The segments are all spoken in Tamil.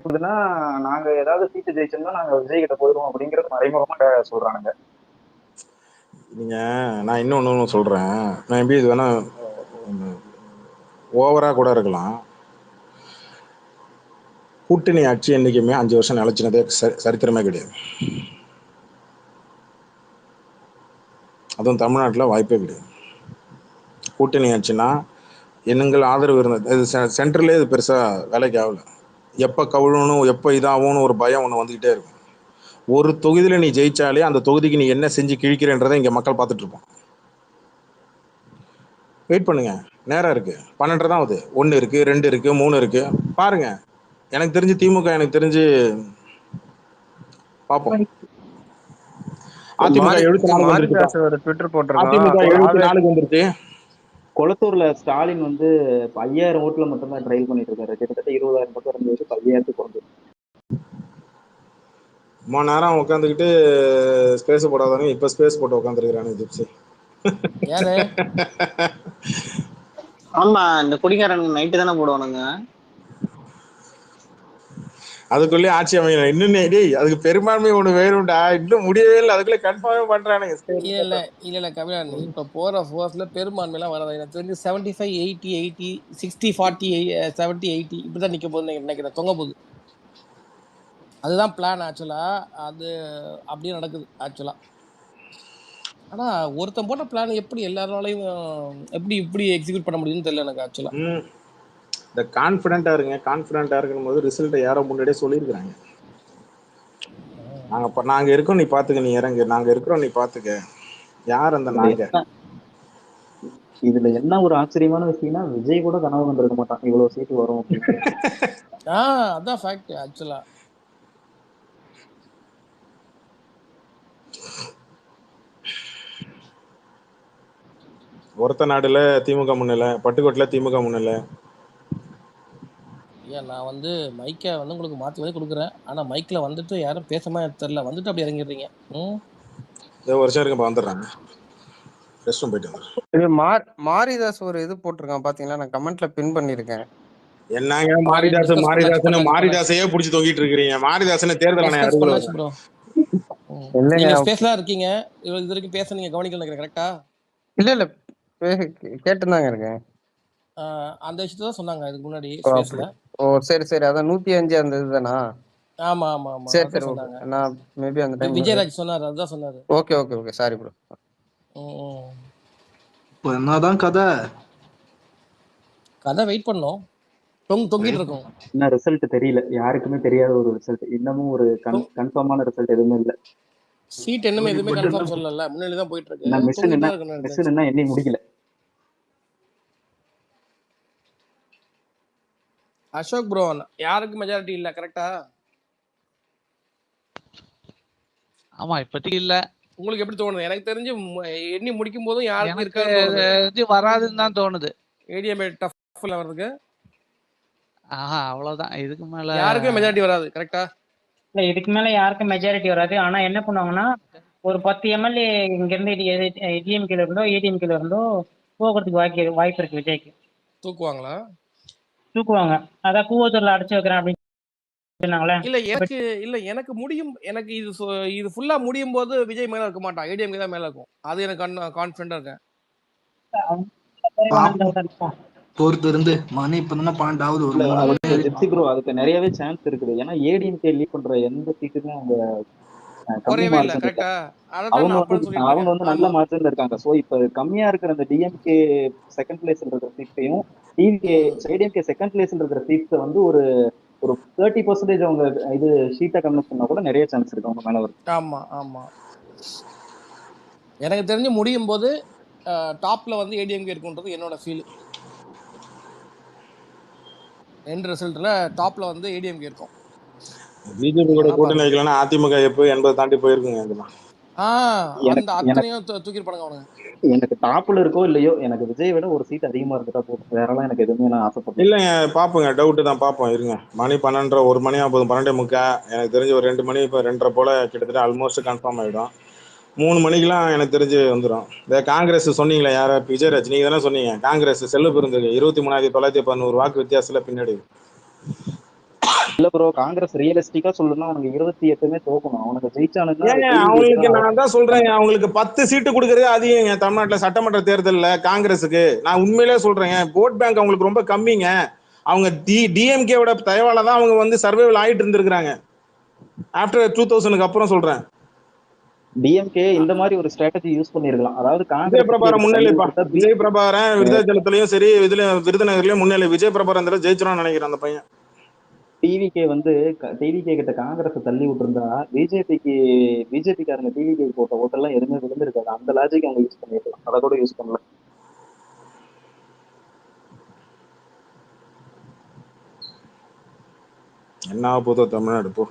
நாங்க ஏதாவது சீட்டு ஜெயிச்சோம்னா நாங்க விஜய் கிட்ட போயிடுவோம் அப்படிங்கறது மறைமுகமா சொல்றானுங்க. நீங்க நான் இன்னொன்னு சொல்றேன். நான் எப்படி இது வேணா ஓவரா கூட இருக்கலாம். கூட்டணி ஆட்சி என்னைக்குமே 5 வருஷம் நிலைச்சினதே சரித்திரமே கிடையாது. அதுவும் தமிழ்நாட்டில் வாய்ப்பே கிடையாது. கூட்டணி ஆட்சினா எங்கள் ஆதரவு இருந்தது. இது சென்ட்ரலே இது பெருசாக வேலைக்கு ஆகல. எப்போ கவுழணும் எப்போ இதாகும்னு ஒரு பயம் ஒன்று வந்துக்கிட்டே இருக்கும். ஒரு தொகுதியில் நீ ஜெயிச்சாலே அந்த தொகுதிக்கு நீ என்ன செஞ்சு கிழிக்கிறன்றதை இங்கே மக்கள் பார்த்துட்டு இருப்போம். வெயிட் பண்ணுங்க, நேரம் இருக்கு. 12 தான் ஆகுது. 1 இருக்கு, 2 இருக்கு, 3 இருக்கு. பாருங்க. எனக்கு தெரிஞ்சு திமுக, எனக்கு தெரிஞ்சு பார்ப்போம். அதிமுக 74 வந்துருச்சு. அதிமுக 74 வந்துருச்சு. கொளத்தூர்ல ஸ்டாலின் வந்து 5000 ஓட்டுல மட்டும்தான் ட்ரைவ் பண்ணிட்டு இருக்காரு. கிட்டத்தட்ட 20,000 பக்கம் இருந்தது 5000 குறைஞ்சு. ரொம்ப நேரம் உட்காந்துக்கிட்டு ஸ்பேஸ் போடாதானே இப்ப ஸ்பேஸ் போட்டு உட்காந்துருக்கிறானு ஜிப்சி. ஆமா, இந்த குடிகாரன் நைட்டு தானே போடுவானுங்க. அதுக்குள்ளே ஆட்சி அமையணும். இன்னும் அதுக்கு பெரும்பான்மை ஒண்ணு வேணும்டா. இன்னும் முடியவே இல்லை. அதுக்குள்ளே கன்ஃபார்மே பண்றானுங்க. இல்ல கபிலன், இப்ப போற ஃபோர்ஸ்ல பெரும்பான்மை எல்லாம் வராது. எனக்கு தெரிஞ்சு 75, 80, 80, 60, 40, 70, 80 இப்படிதான் நிக்க போகுது நினைக்கிறேன். தொங்க போகுது. அதுதான் பிளான் ஆக்சுவலா. அது அப்படியே நடக்குது ஆக்சுவலா. ஆனா ஒருத்தன் போட்ட பிளான் எப்படி எல்லாராலையும் எப்படி இப்படி எக்ஸிக்யூட் பண்ண முடியும்னு தெரியல எனக்கு ஆக்சுவலா. இந்த கான்ஃபிடென்ட்டா இருங்க. கான்ஃபிடென்ட்டா இருக்கும் போது ரிசல்ட்டை யாரோ முன்னாடியே சொல்லியிருக்கிறாங்க. நாங்க இருக்கோம், நீ பாத்துக்க, நீ இறங்கு, நாங்க இருக்கிறோம், நீ பாத்துக்க. யார் அந்த நாங்க? இதுல என்ன ஒரு ஆச்சரியமான விஷயம்னா, விஜய் கூட கனவு கண்டிருக்க மாட்டான் இவ்வளவு சீட்டு வரும் அப்படின்னு. அதான் ஃபேக்ட் ஆக்சுவலா. ஒருத்த நாடுல திமுக முன்னிலை, பட்டுக்கோட்டில் திமுக முன்னிலை. ஏன் நான் வந்து மைக்கை வந்து உங்களுக்கு மாற்றி வந்து கொடுக்குறேன். ஆனால் மைக்கில் வந்துட்டு யாரும் பேசமா தெரியல. வந்துட்டு அப்படி இறங்கிடுறீங்க. வருஷம் இருக்கு வந்துடுறாங்க. ரெஸ்ட் ரூம் போயிட்டு வந்துடுறேன். மாரிதாஸ் ஒரு இது போட்டிருக்கான் பாத்தீங்களா? நான் கமெண்ட்ல பின் பண்ணிருக்கேன். என்னங்க மாரிதாசையே புடிச்சு தொங்கிட்டு இருக்கீங்க. மாரிதாசனை தேர்தல் ஆணையம் பேசலாம் இருக்கீங்க. இது வரைக்கும் பேச நீங்க கவனிக்கல கரெக்டா? இல்ல கேட்டுதாங்க இருக்கேன். அந்த விஷயத்தை தான் சொன்னாங்க இதுக்கு முன்னாடி. ஓ சரி சரி, அதான் 105 அந்த இதுதானா? ஆமா ஆமா ஆமா, சரி சரி. நான் மேபி அந்த டைம் விஜயராஜ் சொன்னாரு, அதுதான் சொன்னாரு. Okay okay okay, sorry bro. என்னதான் கதை வெயிட் பண்ணோம். தொங்கிட்டு இருக்கும். என்ன ரிசல்ட் தெரியல, யாருக்குமே தெரியாத ஒரு ரிசல்ட். இன்னமும் ஒரு கன்ஃபார்மான ரிசல்ட் எதுவுமே இல்ல. சீட் என்னமே எதுவுமே கன்ஃபார்ம் சொல்லல. முன்னாடி தான் போயிட்டு இருக்கு. மிஷன் என்ன எண்ணி முடிக்கல. அசோக் ப்ரோ யாருக்கு மெஜாரிட்டி இல்ல கரெக்டா? ஆமா, இப்போதைக்கு இல்ல. உங்களுக்கு எப்படி தோணுது? எனக்கு தெரிஞ்சு எண்ணி முடிக்கும் போதும் யாருக்கு இருக்காது வராதுன்னு தான் தோணுது. ஏடிஎம்ஏ டஃப்ல வரதுக்கு. அவ்வளவுதான். இதுக்கு மேல யாருக்கும் மெஜாரிட்டி வராது கரெக்டா? இல்ல, இதுக்கு மேல யாருக்கும் மெஜாரிட்டி வராது. ஆனா என்ன பண்ணுவாங்கன்னா, ஒரு 10 எம்எல்ஏ இங்க இருந்து டிஎம்கேல இருந்தோ ஏடிஎம்கேல இருந்தோ போகிறதுக்கு வாய்ப்பு இருக்கு விஜய்க்கு. தூக்குவாங்களா? தூக்குவாங்க. அதான் கூவத்தூர்ல அடைச்சு வைக்கிறேன் அப்படின்னு. இல்ல எனக்கு முடியும். எனக்கு இது ஃபுல்லா முடியும் போது விஜய் மேல இருக்க மாட்டான், ஏடிஎம்கே தான் மேல இருக்கும். அது எனக்கு கான்ஃபிடண்டா இருக்கேன். பொறுத்து இருந்து மணி இப்பதானே 12 ஜிப்சி ப்ரோ, அதுக்கு நிறையவே சான்ஸ் இருக்குது. ஏன்னா ஏடிஎம்கே லீட் பண்ற எந்த சீட்டுமே அவங்க அவங்க வந்து நல்ல மார்ஜின்ல இருக்காங்க. சோ இப்ப கம்மியா இருக்கிற அந்த டிஎம்கே செகண்ட் பிளேஸ்ல இருக்கிற சீட்டையும் ஏடிஎம்கே செகண்ட் பிளேஸ்ல இருக்கிற சீட்ஸை வந்து ஒரு 30% அவங்க இது ஷீட்டை கன்வெர்ட் பண்ணா கூட நிறைய சான்ஸ் இருக்கு அவங்க மேல வரும். ஆமா ஆமா, எனக்கு தெரிஞ்சு முடியும் போது டாப்ல வந்து ஏடிஎம்கே இருக்குன்றது என்னோட ஃபீல். எண்ட் ரிசல்ட்ல டாப்ல வந்து ஏடிஎம்கே இருக்கும். பிஜேபி கூட கூட்டணி வைக்கலன்னா அதிமுக எப்போ 80 தாண்டி போயிருக்குங்க. அந்த அத்தனையும் தூக்கிருப்பாங்க அவங்க. எனக்கு டாப்ல இருக்கோ இல்லையோ, எனக்கு விஜய் விட ஒரு சீட் அதிகமா இருந்துட்டா போதும். வேறலாம் எனக்கு எதுவுமே நான் ஆசைப்பட்டேன் இல்லைங்க. பாப்போங்க, டவுட்டு தான், பார்ப்போம் இருங்க. மணி 12, 1 மணி ஆகுது, 12:45. எனக்கு தெரிஞ்சு ஒரு 2 மணி, இப்போ 2:30 போல கிட்டத்தட்ட ஆல்மோஸ்ட் கன்ஃபார்ம் ஆகிடும். 3 மணிக்கெல்லாம் எனக்கு தெரிஞ்சு வந்துடும். இந்த காங்கிரஸ் சொன்னீங்களே, யார விஜயராஜ் நீங்க தானே சொன்னீங்க, காங்கிரஸ் செல்வ பெருந்தகை 23,911 வாக்கு வித்தியாசத்துல பின்னாடி. இல்ல ப்ரோ, காங்கிரஸ் ரியலிஸ்டிக்கா சொல்லணும்னா அவனுக்கு 28 தோக்கணும். அவனுக்கு ஜெயிச்சானுன்னா அது ஏங்க டிவிக்கு அவங்களுக்கு தான் நான் ஆகும். தான் சொல்றேன், அவங்களுக்கு 10 சீட்டு கொடுக்கறதே அதிகங்க தமிழ்நாட்டுல சட்டமன்ற தேர்தல்ல காங்கிரஸுக்கு. நான் உண்மையிலே சொல்றேங்க, ஓட் பேங்க் அவங்களுக்கு ரொம்ப கம்மிங்க. அவங்க டிஎம்கேவோட தயவால தான் அவங்க வந்து சர்வைவல் ஆயிட்டு இருந்திருக்காங்க ஆஃப்டர் 2000க்கு அப்புறம் சொல்றேன். டிஎம்கே இந்த மாதிரி ஒரு ஸ்ட்ராட்டஜி யூஸ் பண்ணிருக்கலாம். அதாவது விஜய் காங்கிரஸுக்கு பிரபாரம் எதுக்கு தள்ளி முன்னிலைப்பா, விட்டுருந்தா விஜய் பிரபாரன் விருதாச்சலத்திலயும் சரி இதுல விருதுநகர்லயும் முன்னிலை. விஜய் பிரபாரன் ஜெயிச்சிடும் நினைக்கிறேன் அந்த பையன். டிவிகே வந்து டிவிகே கிட்ட காங்கிரஸ் தள்ளி விட்டுருந்தா பிஜேபிக்காரங்க டிவிகே போட்ட ஓட்டெல்லாம் எதுவுமே விழுந்திருக்காது. அந்த லாஜிக் அவங்க யூஸ் பண்ணிருக்கலாம். அதை கூட யூஸ் பண்ணல. என்ன போதோ தமிழ்நாடு போ.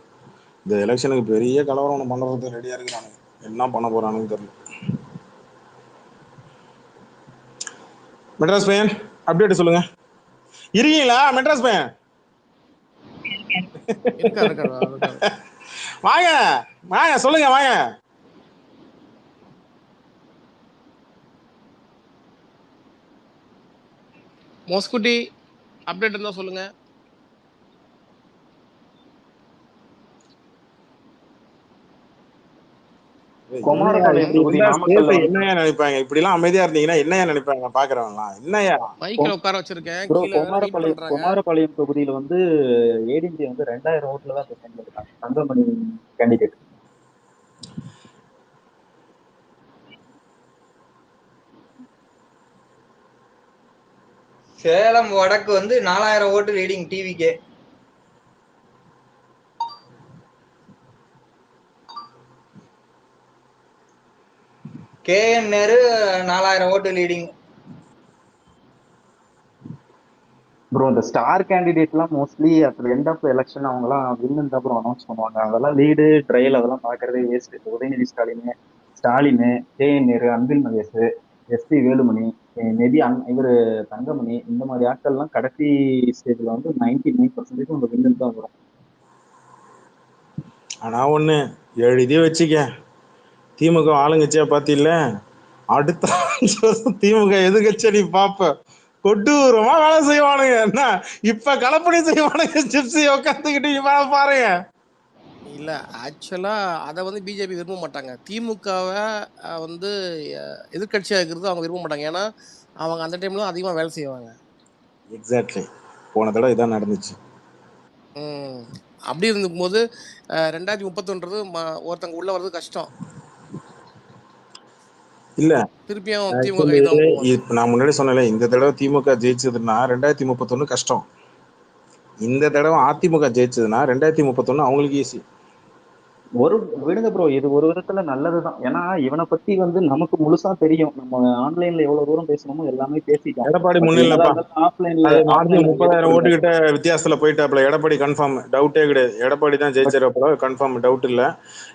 இந்த எலெக்ஷனுக்கு பெரிய கலவரம் பண்றதுக்கு ரெடியா இருக்கிறானுங்க. என்ன பண்ண போறானுன்னு தெரியல. மெட்ராஸ் பையன் அப்டேட் சொல்லுங்க. இருக்கீங்களா மெட்ராஸ் பையன்? வாங்க வாங்க சொல்லுங்க வாங்க. மோஸ்குட்டி அப்டேட் இருந்தா சொல்லுங்க. என்னையா நினைப்பாங்க இப்படி எல்லாம் அமைதியா இருந்தீங்கன்னா? என்னையா நினைப்பாங்க பாக்குறவங்க? என்னையா மைக்ல உட்கார வச்சிருக்கேன். குமாரபாளையம் தொகுதியில வந்து ஏடிஎம்கே வந்து 2000 ஓட்டுல தான் தேர்ந்தெடுத்தாங்க. தங்கமணி கேண்டிடேட். சேலம் வடக்கு வந்து 4000 ஓட்டு லீடிங் டிவிக்கே. KN Nehru 4000 vote leading. Bro இந்த ஸ்டார் கேண்டிடேட் எல்லாம் mostly at end of election அவங்க எல்லாம் வின்னு தான் ப்ரோ அனௌன்ஸ் பண்ணுவாங்க. அதெல்லாம் லீடு ட்ரையல் அதெல்லாம் பாக்குறதே waste. Udhayanidhi Stalin, KN Nehru, Anbil Mahesh, SP Velumani, maybe இவரு தங்கமணி, இந்த மாதிரி ஆட்கள் எல்லாம் கடைசி ஸ்டேஜ்ல வந்து 99% உங்க வின்னு தான் வரும். ஆனா ஒண்ணு எழுதி வச்சுக்க, திமுக ஆளுங்கட்சியா பாத்தில, அடுத்த திமுக எதிர்கட்சியா நீ பாப்ப. கொடூரமா வேலை செய்வானுங்க. என்ன இப்ப கலப்பணி செய்வானுங்க ஜிப்சி உட்காந்துக்கிட்டு பாருங்க. இல்ல ஆக்சுவலா அதை வந்து பிஜேபி விரும்ப மாட்டாங்க. திமுகவை வந்து எதிர்கட்சியா இருக்கிறது அவங்க விரும்ப மாட்டாங்க. ஏன்னா அவங்க அந்த டைம்ல அதிகமா வேலை செய்வாங்க. எக்ஸாக்ட்லி போன தடவை இதான் நடந்துச்சு. அப்படி இருக்கும்போது 2031 ஒருத்தங்க உள்ள வர்றது கஷ்டம் இல்ல. திருப்பியும் திமுக நான் முன்னாடி சொன்னேன், இந்த தடவை திமுக ஜெயிச்சதுன்னா 2031 கஷ்டம். இந்த தடவை அதிமுக ஜெயிச்சதுன்னா 2031 அவங்களுக்கு ஈஸி. விடுங்க ப்ரோ, இது ஒரு விதத்துல நல்லதுதான். ஏன்னா இவனை பத்தி வந்து நமக்கு முழுசா தெரியும். நம்ம ஆன்லைன்ல எவ்வளவு தூரம் பேசணுமோ எல்லாமே பேசிட்டோம். எடப்பாடி முன்னிலைப்பா, 30,000 ஓட்டு கிட்ட வித்தியாசத்துல போயிட்டாப்ல. எடப்பாடி கன்ஃபார்ம், டவுட்டே கிடையாது. எடப்பாடி தான் ஜெயிச்சிருப்பா, கன்ஃபார்ம், டவுட் இல்ல.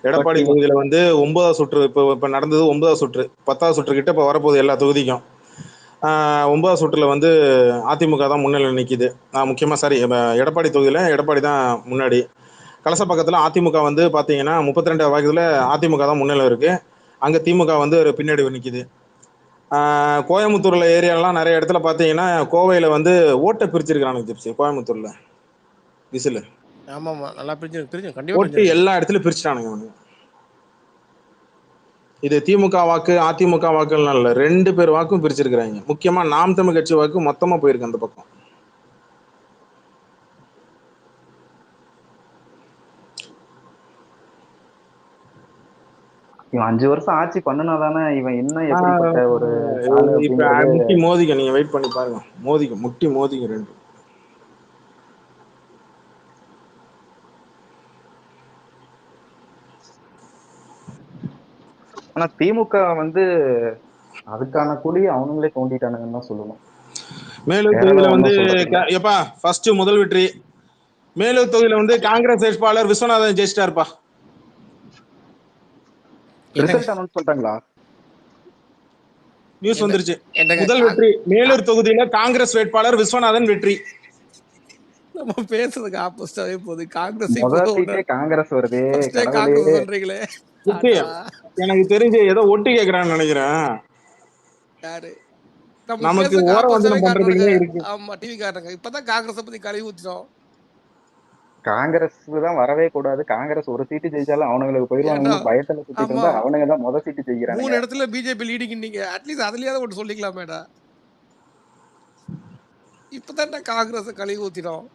எடப்பாடி தொகுதியில வந்து 9வது சுற்று இப்ப நடந்தது. 9வது சுற்று 10வது சுற்று கிட்ட இப்ப வரப்போகுது எல்லா தொகுதிக்கும். 9வது சுற்றுல வந்து அதிமுக தான் முன்னிலை நிக்குது. முக்கியமா எடப்பாடி தொகுதியில எடப்பாடி தான் முன்னாடி. கலச பக்கத்துல அதிமுக வந்து பாத்தீங்கன்னா 32 வாக்குல அதிமுக தான் முன்னிலை இருக்கு. அங்க திமுக வந்து ஒரு பின்னாடி நிக்குது. கோயம்புத்தூர்ல ஏரியாலாம் நிறைய இடத்துல பாத்தீங்கன்னா கோவையில வந்து ஓட்டை பிரிச்சிருக்கானுங்க ஜிப்சி. கோயம்புத்தூர்ல விசில் ஓட்டு எல்லா இடத்துலயும் பிரிச்சுட்டானுங்க. இது திமுக வாக்கு அதிமுக வாக்குலாம் இல்ல, 2 பேர் வாக்கும் பிரிச்சிருக்கிறாங்க. முக்கியமா நாம் தமிழ் கட்சி வாக்கு மொத்தமா போயிருக்கு அந்த பக்கம். இவன் 5 வருஷம் ஆட்சி பண்ணுனாதானே இவன் என்ன எப்படிப்பட்ட ஒரு முட்டி மோதிக்க. நீங்க வெயிட் பண்ணி பாருங்க, மோதிக்க முட்டி மோதிக்க 2. ஆனா திமுக வந்து அதுக்கான கூலி அவனுங்களே தோண்டிட்டானுங்கன்னு தான் சொல்லணும். மேலூர் தொகுதியில வந்து எப்பா ஃபர்ஸ்ட் முதல் வெற்றி. மேலூர் தொகுதியில வந்து காங்கிரஸ் வேட்பாளர் விஸ்வநாதன் ஜெயிச்சிட்டாருப்பா. ரிசல்ட் அனௌன்ஸ் பண்ணிட்டாங்களா? நியூஸ் வந்துருச்சு. முதல் வெற்றி மேலூர் தொகுதியில காங்கிரஸ் வேட்பாளர் விஸ்வநாதன் வெற்றி. நம்ம பேசுறதுக்கு ஆப்போசிட்டாவே போகுது. காங்கிரஸ் வருது. சொல்றீங்களே, எனக்கு தெரிஞ்சு ஏதோ ஒட்டி கேக்குறான்னு நினைக்கிறேன். யாரு நமக்கு ஓர வந்தனம் பண்றதுக்கே இருக்கு. ஆமா டிவி காட்டுறாங்க. இப்பதான் காங்கிரஸ் பத்தி கழுவி ஊத்திட்டோம். காங்கிரஸ் தான் வரவே கூடாது. காங்கிரஸ் ஒரு சீட்டு ஜெயிச்சாலும் அவனுங்களுக்கு ஏன்டா போயிருவானுங்கன்னு பயத்துல சுத்திட்டு ஆமா இருந்தா அவனுங்க தான் முத சீட்டு 3 ஜெயிக்கிறானுங்க. இடத்துல பிஜேபி லீடிங் நீங்க அட்லீஸ்ட் அதுலயாவது ஒன்று சொல்லிக்கலாமேடா. இப்பதான்டா காங்கிரஸ் கழுவி ஊத்திடும்.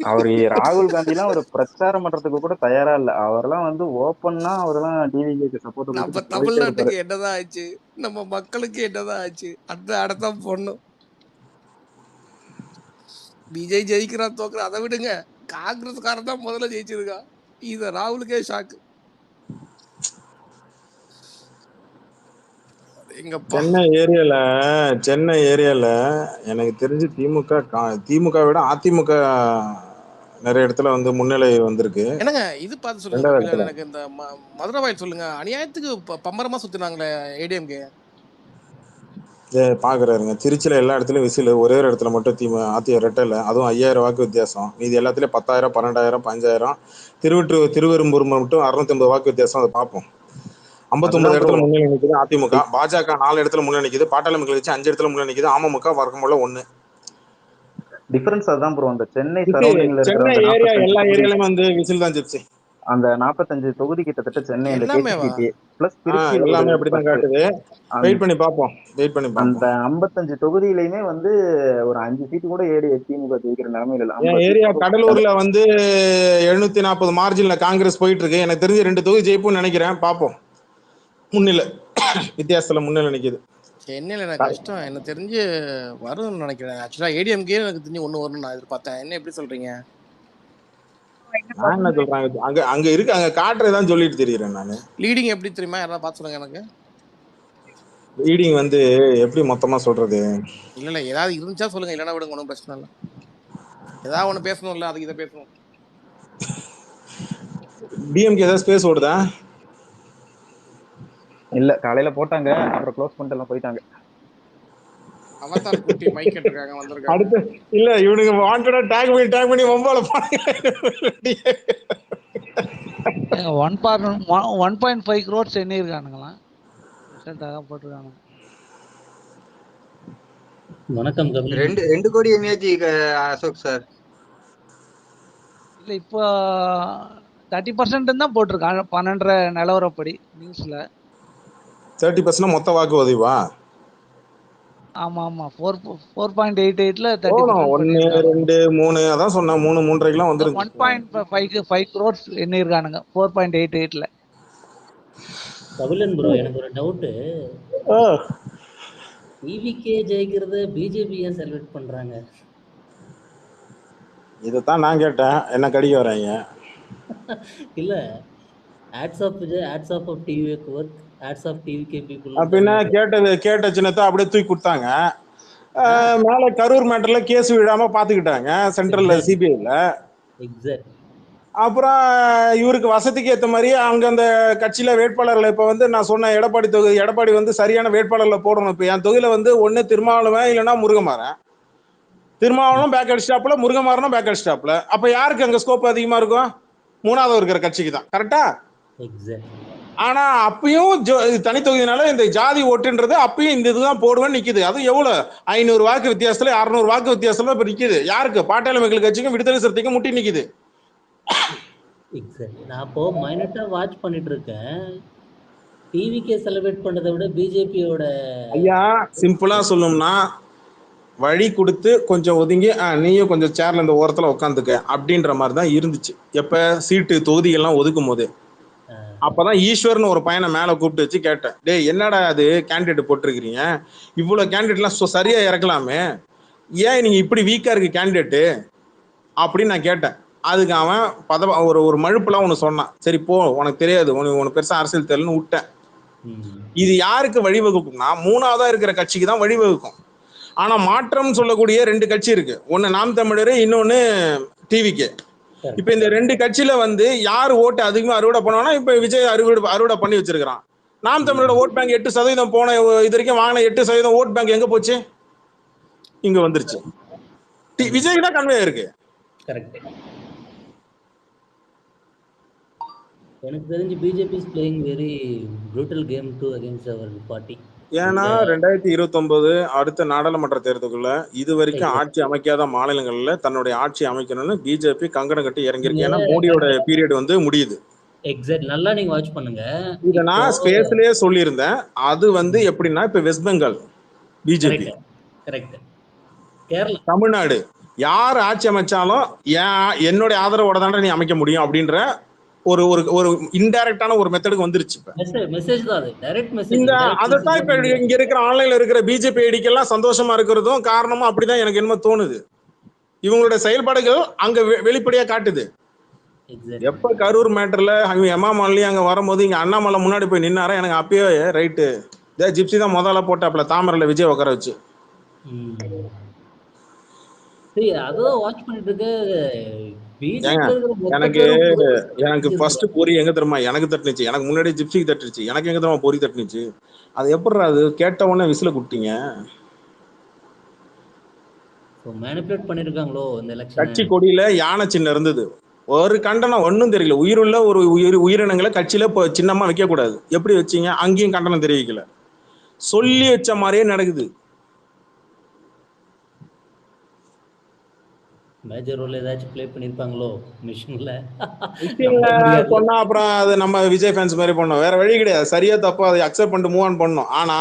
அவர் ராகுல் காந்தி எல்லாம் ஒரு பிரச்சாரம் பண்றதுக்கு கூட தயாரா இல்ல. அவரெல்லாம் வந்து ஓப்பன்னா அவரெல்லாம் டிவிக்கு சப்போர்ட் நம்ம கொடுத்துட்டு போயிட்டே இருப்பாரு. தமிழ்நாட்டுக்கு என்னதான் ஆச்சு, நம்ம மக்களுக்கு என்னதான் ஆச்சு, அந்த அடத்தான் பொண்ணும். விஜய் ஜெயிக்கிறான் தோக்குறான் அதை விடுங்க, காங்கிரஸ்காரன் தான் முதல்ல ஜெயிச்சிருக்கா. இது ராகுலுக்கே ஷாக்கு. எங்கப்பா சென்னை ஏரியால எனக்கு தெரிஞ்சு திமுக விட அதிமுக நிறைய இடத்துல வந்து முன்னிலை வந்திருக்கு. என்னங்க இது பார்த்து சொல்லுங்க ரெண்டாவது கபிலன், இடத்துல எனக்கு இந்த மதுரை வாயில் சொல்லுங்க. அநியாயத்துக்கு பம்பரமா சுத்தினாங்களே ஏடிஎம்கே. பாக்குறாருங்க, திருச்சியில எல்லா இடத்துலயும் விசில், ஒரே ஒரு இடத்துல மட்டும் அதிமுக ரெட்டல, அதுவும் 5000 வாக்கு வித்தியாசம். மீதி எல்லாத்துலயும் 10,000 12,000 15,000. திருவெரும்பூர் மட்டும் 650 வாக்கு வித்தியாசம். அதை பார்ப்போம். 59 அதுதான் இடத்துல ப்ரோ முன்னிலை நிக்குது அதிமுக. பாஜக 4 இடத்துல முன்னிலை நிக்குது. பாட்டாளி மக்கள் கட்சி 5 இடத்துல முன்னிலை நிக்குது. அமமுக வர்க்கமுள்ள 1. டிஃபரன்ஸ் அதுதான் ப்ரோ. அந்த சென்னை சரௌண்டிங்ல இருக்கிற சென்னை அந்த ஏரியா 45 எல்லா தொகுதி, ஏரியாலுமே வந்து விசில் தான் ஜிப்சி. அந்த 45 தொகுதி கிட்டத்தட்ட சென்னை அந்த எல்லாமேவா? கேசிபிடி பிளஸ் திருச்சியில ஒரு எல்லாமே அப்படித்தான் 10. காட்டுது. வெயிட் பண்ணி பார்ப்போம். அந்த 55 தொகுதியிலையுமே வந்து ஒரு 5 சீட்டு கூட திமுக ஜெயிக்கிற நிலைமையில இல்ல. என் 50 ஏரியா சீட்டு கடலூர்ல வந்து 740 மார்ஜின்ல காங்கிரஸ் போயிட்டு இருக்கு. எனக்கு தெரிஞ்சு 2 தொகுதி ஜெயிப்புன்னு நினைக்கிறேன். பார்ப்போம். முன்னிலை வித்தியாசத்துல முன்னிலை நிக்குது. சென்னையில் எனக்கு கஷ்டம். எனக்கு தெரிஞ்சு வரும்னு நினைக்கிறேன். ஆக்சுவலாக ஏடிஎம்கே எனக்கு தெரிஞ்சு ஒன்று வரும்னு நான் எதிர்பார்த்தேன். என்ன எப்படி சொல்றீங்க? நான் என்ன சொல்றாங்க, அங்க இருக்கு, அங்க காட்டுறதான் சொல்லிட்டு தெரியுறேன் நானு. லீடிங் எப்படி தெரியுமா? யாராவது பார்த்து சொல்லுங்க எனக்கு. லீடிங் வந்து எப்படி மொத்தமா சொல்றது? இல்லை ஏதாவது இருந்துச்சா சொல்லுங்க, இல்லைன்னா விடுங்க, ஒன்றும் பிரச்சனை இல்லை. ஏதாவது ஒன்று பேசணும்ல, அதுக்கு இதை பேசணும். டிஎம்கே ஏதாவது ஸ்பேஸ் ஓடுதா? இல்ல, காலையில போட்டாங்க, அப்புறம் க்ளோஸ் பண்ணிட்டு எல்லாம் போயிட்டாங்க. அவதார் குட்டி மைக் கேட்டிருக்காங்க, வந்திருக்காங்க. அடுத்து இல்ல, இவனுங்க வாண்டடா டேக் பண்ணி வம்பால போறாங்க. 1.5 crores எண்ணிருக்கானுங்களாம். போட்டிருக்காங்க. வணக்கம் கபிலன். 2 கோடி எம்ஏஜி அசோக் சார். இல்ல இப்போ 30% தான் போட்டிருக்காங்க 12 நிலவரப்படி நியூஸ்ல. 30% மொத்த வாக்கு பதிவா? ஆமா 4.88ல 1 2 3 அதான் சொன்னா 3 3.5 வந்துருக்கு. 1.5 crores எண்ணிருக்கானுங்க 4.88ல. கபிலன் ப்ரோ, எனக்கு ஒரு டவுட்டு. டிவிகே ஜெயிக்கிறத பிஜேபி ஏன் செலிப்ரேட் பண்றாங்க? இதைத்தான் நான் கேட்டேன், என்ன கடிக்க வராங்க? இல்ல, ads of Vijay, ads of TVK work, ads of TVK people. அப்படின்னா கேட்ட சின்னத்தை அப்படியே தூக்கி கொடுத்தாங்க. மேல கரூர் மேட்டர்ல கேஸ் விடாம பாத்துக்கிட்டாங்க சென்ட்ரல்ல சிபிஐல. எக்ஸாக்ட். அப்புறம் இவருக்கு வசதிக்கு ஏற்ற மாதிரி அங்க அந்த கட்சியில வேட்பாளர்களை இப்ப வந்து நான் சொன்ன எடப்பாடி வந்து சரியான வேட்பாளர்களை போடணும். இப்ப என் தொகுதியில வந்து ஒண்ணு திருமாவளவன் இல்லைன்னா முருகமாறன். திருமாவளவன் பேக் அடிஸ்டாப்ல, முருகமாறனும் பேக் அடிஸ்டாப்ல. அப்ப யாருக்கு அங்க ஸ்கோப் அதிகமா இருக்கும்? 3வது இருக்கிற கட்சிக்கு தான். கரெக்டா? ஆனா அப்பயும் தனி தொகுதினால இந்த ஜாதி ஓட்டுன்றது அப்பயும் இந்த இதுதான் போடுவேன்னு நிக்குது. அது எவ்வளவு 500 வாக்கு வித்தியாசத்துல 600 வாக்கு வித்தியாசத்துல இப்ப நிக்குது. யாருக்கு? பாட்டாளி மக்கள் கட்சிக்கும் விடுதலை சிறுத்தைக்கும் முட்டி நிக்குது. நான் அப்போ மைனட்டா வாட்ச் பண்ணிட்டு இருக்கேன். டிவிகே செலிப்ரேட் பண்றதை விட பிஜேபியோட ஐயா சிம்பிளா சொல்லணும்னா வழி கொடுத்து கொஞ்சம் ஒதுங்கி நீயும் கொஞ்சம் சேர்ல இந்த ஓரத்துல உட்காந்துக்க அப்படின்ற மாதிரி தான் இருந்துச்சு. எப்ப சீட்டு தொகுதிகள்லாம் ஒதுக்கும் போது அப்பதான் ஈஸ்வர்னு ஒரு பையனை மேல கூப்பிட்டு வச்சு கேட்டேன், டேய் என்னடா அது கேண்டிடேட் போட்டிருக்கிறீங்க, இவ்வளவு கேண்டிடேட்லாம் சரியா இறக்கலாமே, ஏன் நீங்க இப்படி வீக்கா இருக்கு கேண்டிடேட்டு அப்படின்னு நான் கேட்டேன். அதுக்கு அவன் ஒரு மழுப்புலாம் ஒண்ணு சொன்னான். சரி போ, உனக்கு தெரியாது, உனக்கு பெருசா அரசியல் தெரியலன்னு விட்டேன். இது யாருக்கு வழிவகுக்கும்னா 3வதா இருக்கிற கட்சிக்கு தான் வழிவகுக்கும். ஆனா மாற்றம் சொல்லக்கூடிய 2 கட்சி இருக்கு. ஒண்ணு நாம் தமிழர், இன்னொன்னு டிவிகே. இப்ப இந்த 2 கட்சியில வந்து யார் ஓட்டு அதிகமா அறுவடை பண்ணுவானா, இப்ப விஜய் அறுவடை பண்ணி வச்சிருக்கான். நாம் தமிழரோட ஓட் பேங்க் 8% போன இது வரைக்கும் வாங்கின 8% ஓட் பேங்க் எங்க போச்சு? இங்க வந்துருச்சு. விஜய்க்கு தான் கன்வே இருக்கு. கரெக்ட். எனக்கு தெரிஞ்சு BJP is playing very brutal game too against our party. ஏன்னா 2029 அடுத்த நாடாளுமன்ற தேர்தலுக்குள்ள இது வரைக்கும் ஆட்சி அமைக்காத மாநிலங்கள்ல தன்னுடைய ஆட்சி அமைக்கணும்னு பிஜேபி கங்கணம் கட்டி இறங்கியிருக்கு. ஏன்னா மோடியோட பீரியட் வந்து முடியுது. எக்ஸாக்ட், நல்லா நீங்க வாட்ச் பண்ணுங்க. இத நான் ஸ்பேஸ்லயே சொல்லியிருந்தேன். அது வந்து எப்படின்னா இப்ப west Bengal BJP, correct, Kerala, Tamil Nadu யார் ஆட்சி அமைச்சாலும் என்னுடைய ஆதரவோட தானே நீ அமைக்க முடியும் அப்படின்ற ஒரு ஒரு ஒரு இன்டைரக்டான ஒரு மெத்தடுக்கு வந்துருச்சு. இப்ப மெசேஜ் தான் அது, டைரக்ட் மெசேஜ். இந்த அதைத்தான் இப்ப இங்க இருக்கிற ஆன்லைன்ல இருக்கிற பிஜேபி ஐடிக்கெல்லாம் சந்தோஷமா இருக்கிறதும் காரணமும் அப்படிதான் எனக்கு என்னமோ தோணுது. இவங்களோட செயல்பாடுகள் அங்க வெளிப்படையா காட்டுது. எப்ப கரூர் மேட்டர்ல எமாமல்லி அங்க வரும்போது இங்க அண்ணாமலை முன்னாடி போய் நின்னாரா, எனக்கு அப்பயே ரைட்டு ஜிப்சி தான் முதல்ல போட்டாப்ல தாமரையில விஜய் உட்கார வச்சு. அதான் வாட்ச் பண்ணிட்டு இருக்கு. எனக்கு ஃபர்ஸ்ட் பொறி எங்க தெரியுமா எனக்கு தட்டுனுச்சு, எனக்கு முன்னாடி ஜிப்சிக்கு தட்டுச்சு, எனக்கு எங்க தெரியுமா பொறி தட்டுனுச்சு. அது எப்படி அது கேட்ட உடனே விசில குட்டிங்க. மேனிபுலேட் பண்ணிருக்காங்களோ இந்த எலெக்ஷன். கட்சி கொடியில யானை சின்னம் இருந்தது, ஒரு கண்டனம் ஒன்றும் தெரியல. உயிருள்ள ஒரு உயிரினங்களை கட்சியில சின்னமா வைக்க கூடாது, எப்படி வச்சீங்க? அங்கேயும் கண்டனம் தெரிவிக்கல, சொல்லி வச்ச மாதிரியே நடக்குது. மேஜர் ரோல் ஏதாச்சும் ப்ளே பண்ணிருப்பாங்களோ மிஷின்ல சொன்னா அப்புறம் அது நம்ம விஜய் ஃபேன்ஸ் மாதிரி பண்ணோம், வேற வழி கிடையாது. சரியா தப்பா அதை அக்செப்ட் பண்ணிட்டு மூவ் ஆன் பண்ணோம். ஆனா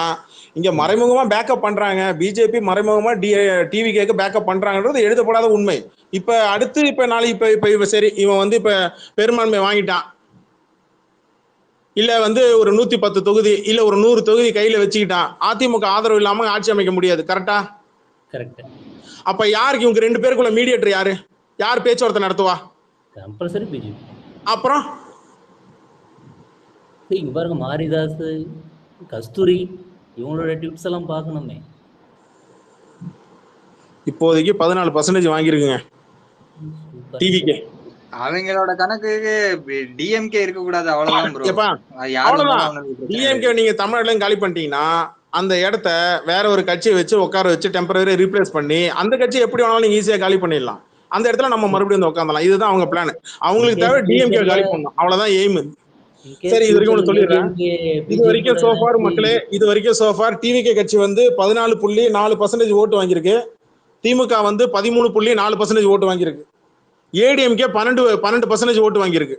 இங்க மறைமுகமா பேக்கப் பண்றாங்க, பிஜேபி மறைமுகமா டிவிகேக்கு பேக்கப் பண்றாங்கன்றது எழுதப்படாத உண்மை. இப்ப அடுத்து இப்ப நாளைக்கு இப்ப சரி இவன் வந்து இப்ப பெரும்பான்மை வாங்கிட்டான், இல்ல வந்து ஒரு 110 தொகுதி இல்ல ஒரு 100 தொகுதி கையில வச்சுக்கிட்டான், அதிமுக ஆதரவு இல்லாம ஆட்சி அமைக்க முடியாது. கரெக்டா? கரெக்ட். அப்ப யாருக்கு இவங்க 2 பேருக்குள்ள மீடியேட்டர் யாரு? யார் பேச்சுவார்த்தை நடத்துவா? Compulsory BJP. அப்புறம் இங்க பாருங்க, மாரிதாஸ், கஸ்தூரி இவங்களோட டிப்ஸ் எல்லாம் பார்க்கணுமே. இப்போதைக்கு 14% வாங்கிருக்குங்க டிவிக்கு. அவங்களோட கணக்குக்கு டிஎம்கே இருக்க கூடாது, அவ்வளவுதான் ப்ரோ. அவ்வளவுதான். டிஎம்கே நீங்க தமிழ்நாட்டுல காலி பண்ணிட்டீங்கன்னா அந்த இடத்த வேற ஒரு கட்சியை வச்சு உட்கார வச்சு டெம்பரரி ரீப்ளேஸ் பண்ணி அந்த கட்சி எப்படி வேணாலும் நீங்க ஈஸியா காலி பண்ணிடலாம். அந்த இடத்துல நம்ம மறுபடியும் வந்து உட்காந்துலாம். இதுதான் அவங்க பிளான். அவங்களுக்கு தேவை டிஎம்கே காலி பண்ணணும், அவ்வளவுதான் எய்ம். சரி, இது வரைக்கும் சொல்லிடுறேன். இது வரைக்கும் சோஃபார் மக்களே, இது வரைக்கும் சோஃபார் டிவிகே கட்சி வந்து 14.4% ஓட்டு வாங்கியிருக்கு, திமுக வந்து 13.4% ஓட்டு வாங்கியிருக்கு, ஏடிஎம்கே 12% ஓட்டு வாங்கியிருக்கு.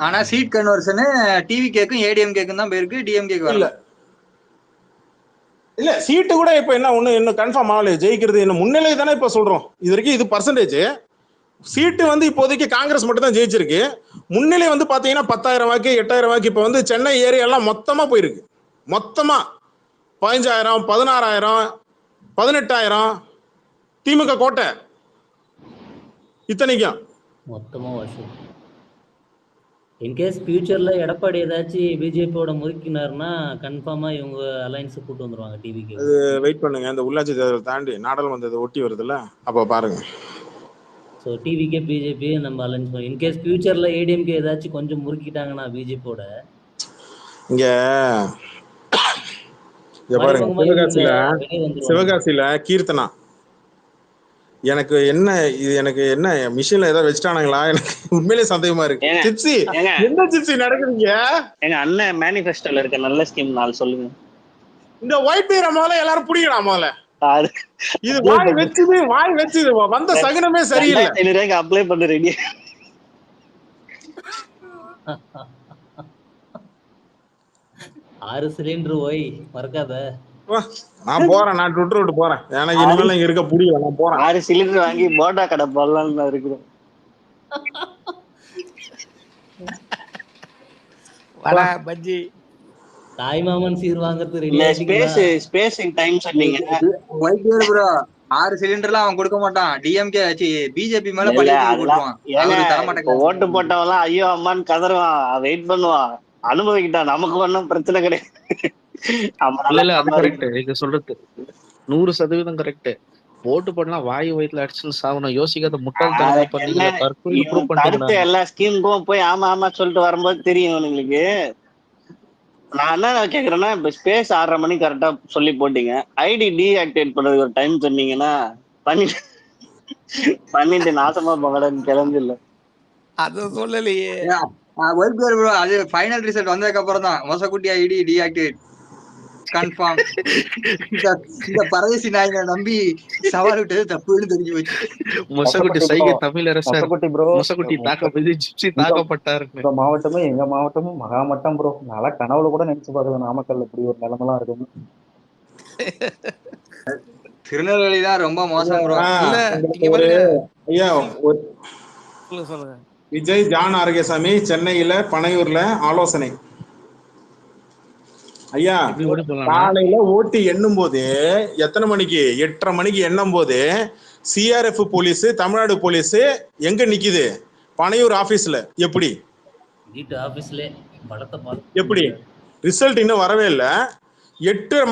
ஆனா சீட் கன்வர்ஷன் டிவிகேக்கும் ஏடிஎம்கேக்கும் தான் போயிருக்கு, டிஎம்கேக்கு வரல. இல்ல சீட்டு கூட இப்ப என்ன ஒண்ணு இன்னும் கன்ஃபார்ம் ஆகல. ஜெயிக்கிறது இன்னும் முன்னிலை தானே இப்ப சொல்றோம். இது வரைக்கும் இது பர்சன்டேஜ். சீட்டு வந்து இப்போதைக்கு காங்கிரஸ் மட்டும் தான் ஜெயிச்சிருக்கு. முன்னிலை வந்து பாத்தீங்கன்னா 10,000 வாக்கு 8,000 வாக்கு. இப்ப வந்து சென்னை ஏரியா எல்லாம் மொத்தமா போயிருக்கு. மொத்தமா 15,000 16,000 18,000 திமுக கோட்டை இத்தனைக்கும் மொத்தமா வருஷம். இன்கேஸ் ஃபியூச்சர்ல எடப்பாடி ஏதாச்சும் பிஜேபியோட முறுக்கினார்னா கன்ஃபார்மா இவங்க அலைன்ஸ் கூட்டு வந்துருவாங்க டிவிக்கு. அது வெயிட் பண்ணுங்க, இந்த உள்ளாட்சி தேர்தல் தாண்டி நாடாளுமன்றத்தை ஒட்டி வருதுல்ல, அப்ப பாருங்க. ஸோ டிவிக்கே பிஜேபி நம்ம அலைன்ஸ் பண்ணி இன்கேஸ் ஃபியூச்சர்ல ஏடிஎம்கே ஏதாச்சும் கொஞ்சம் முறுக்கிட்டாங்கன்னா பிஜேபியோட இங்க பாருங்க. சிவகாசியில கீர்த்தனா எனக்கு என்ன மிஷின்ல ஏதாவது வச்சுட்டானுங்களா? எனக்கு உண்மையிலே சந்தேகமா இருக்கு. ஜிப்சி என்ன ஜிப்சி நடக்குதுங்க? எங்க அண்ணன் மேனிஃபெஸ்டோல இருக்க நல்ல ஸ்கீம் நாள் சொல்லுங்க. இந்த ஒயிட் பேரை முதல்ல எல்லாரும் புடிக்கலாம். முதல்ல இது வாய் வச்சுது வந்த சகுனமே சரியில்லை. 500 ரூபாய்க்கு அப்ளை பண்ண ரெடி. 6 சிலிண்டர் ஓய் மறக்காத. நான் போறேன், நான் விட்டு போறேன். எனக்கு இனிமேல் இங்க இருக்க புரியல, நான் போறேன். 6 சிலிண்டர் வாங்கி போட்டா கடை போடலாம்னு இருக்கிறோம். வடா பஜ்ஜி தாய்மாமன் சீர் வாங்குறது ரெடி. ஸ்பேஸ் இன் டைம் சொன்னீங்க. ஒயிட் பேர் ப்ரோ 6 சிலிண்டர்லாம் அவன் கொடுக்க மாட்டான். டிஎம்கே பிஜேபி மேல ஓட்டு போட்டவெல்லாம் ஐயோ அம்மான்னு கதறுவான், வெயிட் பண்ணுவான், அனுபவிக்கிட்டான். நமக்கு ஒன்னும் பிரச்சனை கிடையாது. நீங்க சொல்றது 100% கரெக்ட். ஓட்டு போடலாம் வாயு வயிற்றுல அடிச்சுன்னு சாகணும், யோசிக்காத முட்டாள்தனம் பண்ணி எல்லா ஸ்கீமுக்கும் போய் ஆமா ஆமா சொல்லிட்டு வரும்போது தெரியும் உங்களுக்கு. நான் என்ன கேக்குறேன்னா, இப்ப ஸ்பேஸ் 6:30 மணிக்கு கரெக்டா சொல்லி போட்டீங்க, ஐடி டீஆக்டிவேட் பண்றதுக்கு ஒரு டைம் சொன்னீங்கன்னா பண்ணிட்டு நாசமா போகலன்னு கிளம்பு. இல்ல அது சொல்லலையே. ஒர்க் ப்ரோ, அது ஃபைனல் ரிசல்ட் வந்ததுக்கு அப்புறம் தான் மொசக்குட்டி ஐடி டீஆக்டிவேட் கன்ஃபார்ம். இந்த பரதேசி நாயனை நம்பி சவால் விட்டது தப்புன்னு தெரிஞ்சு போச்சு. மொசக்குட்டி சைகை தமிழரசர் மொசக்குட்டி ப்ரோ, மொசக்குட்டி தாக்கப்பட்டு ஜிப்சி தாக்கப்பட்டாருன்னு. உங்க மாவட்டமும் எங்க மாவட்டமும் மகாமட்டம் ப்ரோ. நல்லா கனவுல கூட நினைச்சு பார்க்கல நாமக்கல்ல இப்படி ஒரு நிலைமெல்லாம் இருக்குன்னு. திருநெல்வேலி தான் ரொம்ப மோசம் ப்ரோ. இல்ல இங்க ஒரு பாருங்க. ஐயா சொல்லுங்க சொல்லுங்க. விஜய் ஜான் ஆரோக்கியசாமி சென்னையில பனையூர்ல ஆலோசனை. ஐயா எப்படி ஓடி போலாம்னா காலையில ஓட்டு எண்ணும் போது எத்தனை மணிக்கு 8:30 மணிக்கு எண்ணும் போது சிஆர்எஃப் போலீஸ் தமிழ்நாடு போலீஸ் எங்க நிக்குது? பனையூர் ஆபீஸ்ல. எப்படி வீட்டு ஆபீஸ்ல படத்தை பார்த்து எப்படி ரிசல்ட் இன்னும் வரவே இல்ல. 8:30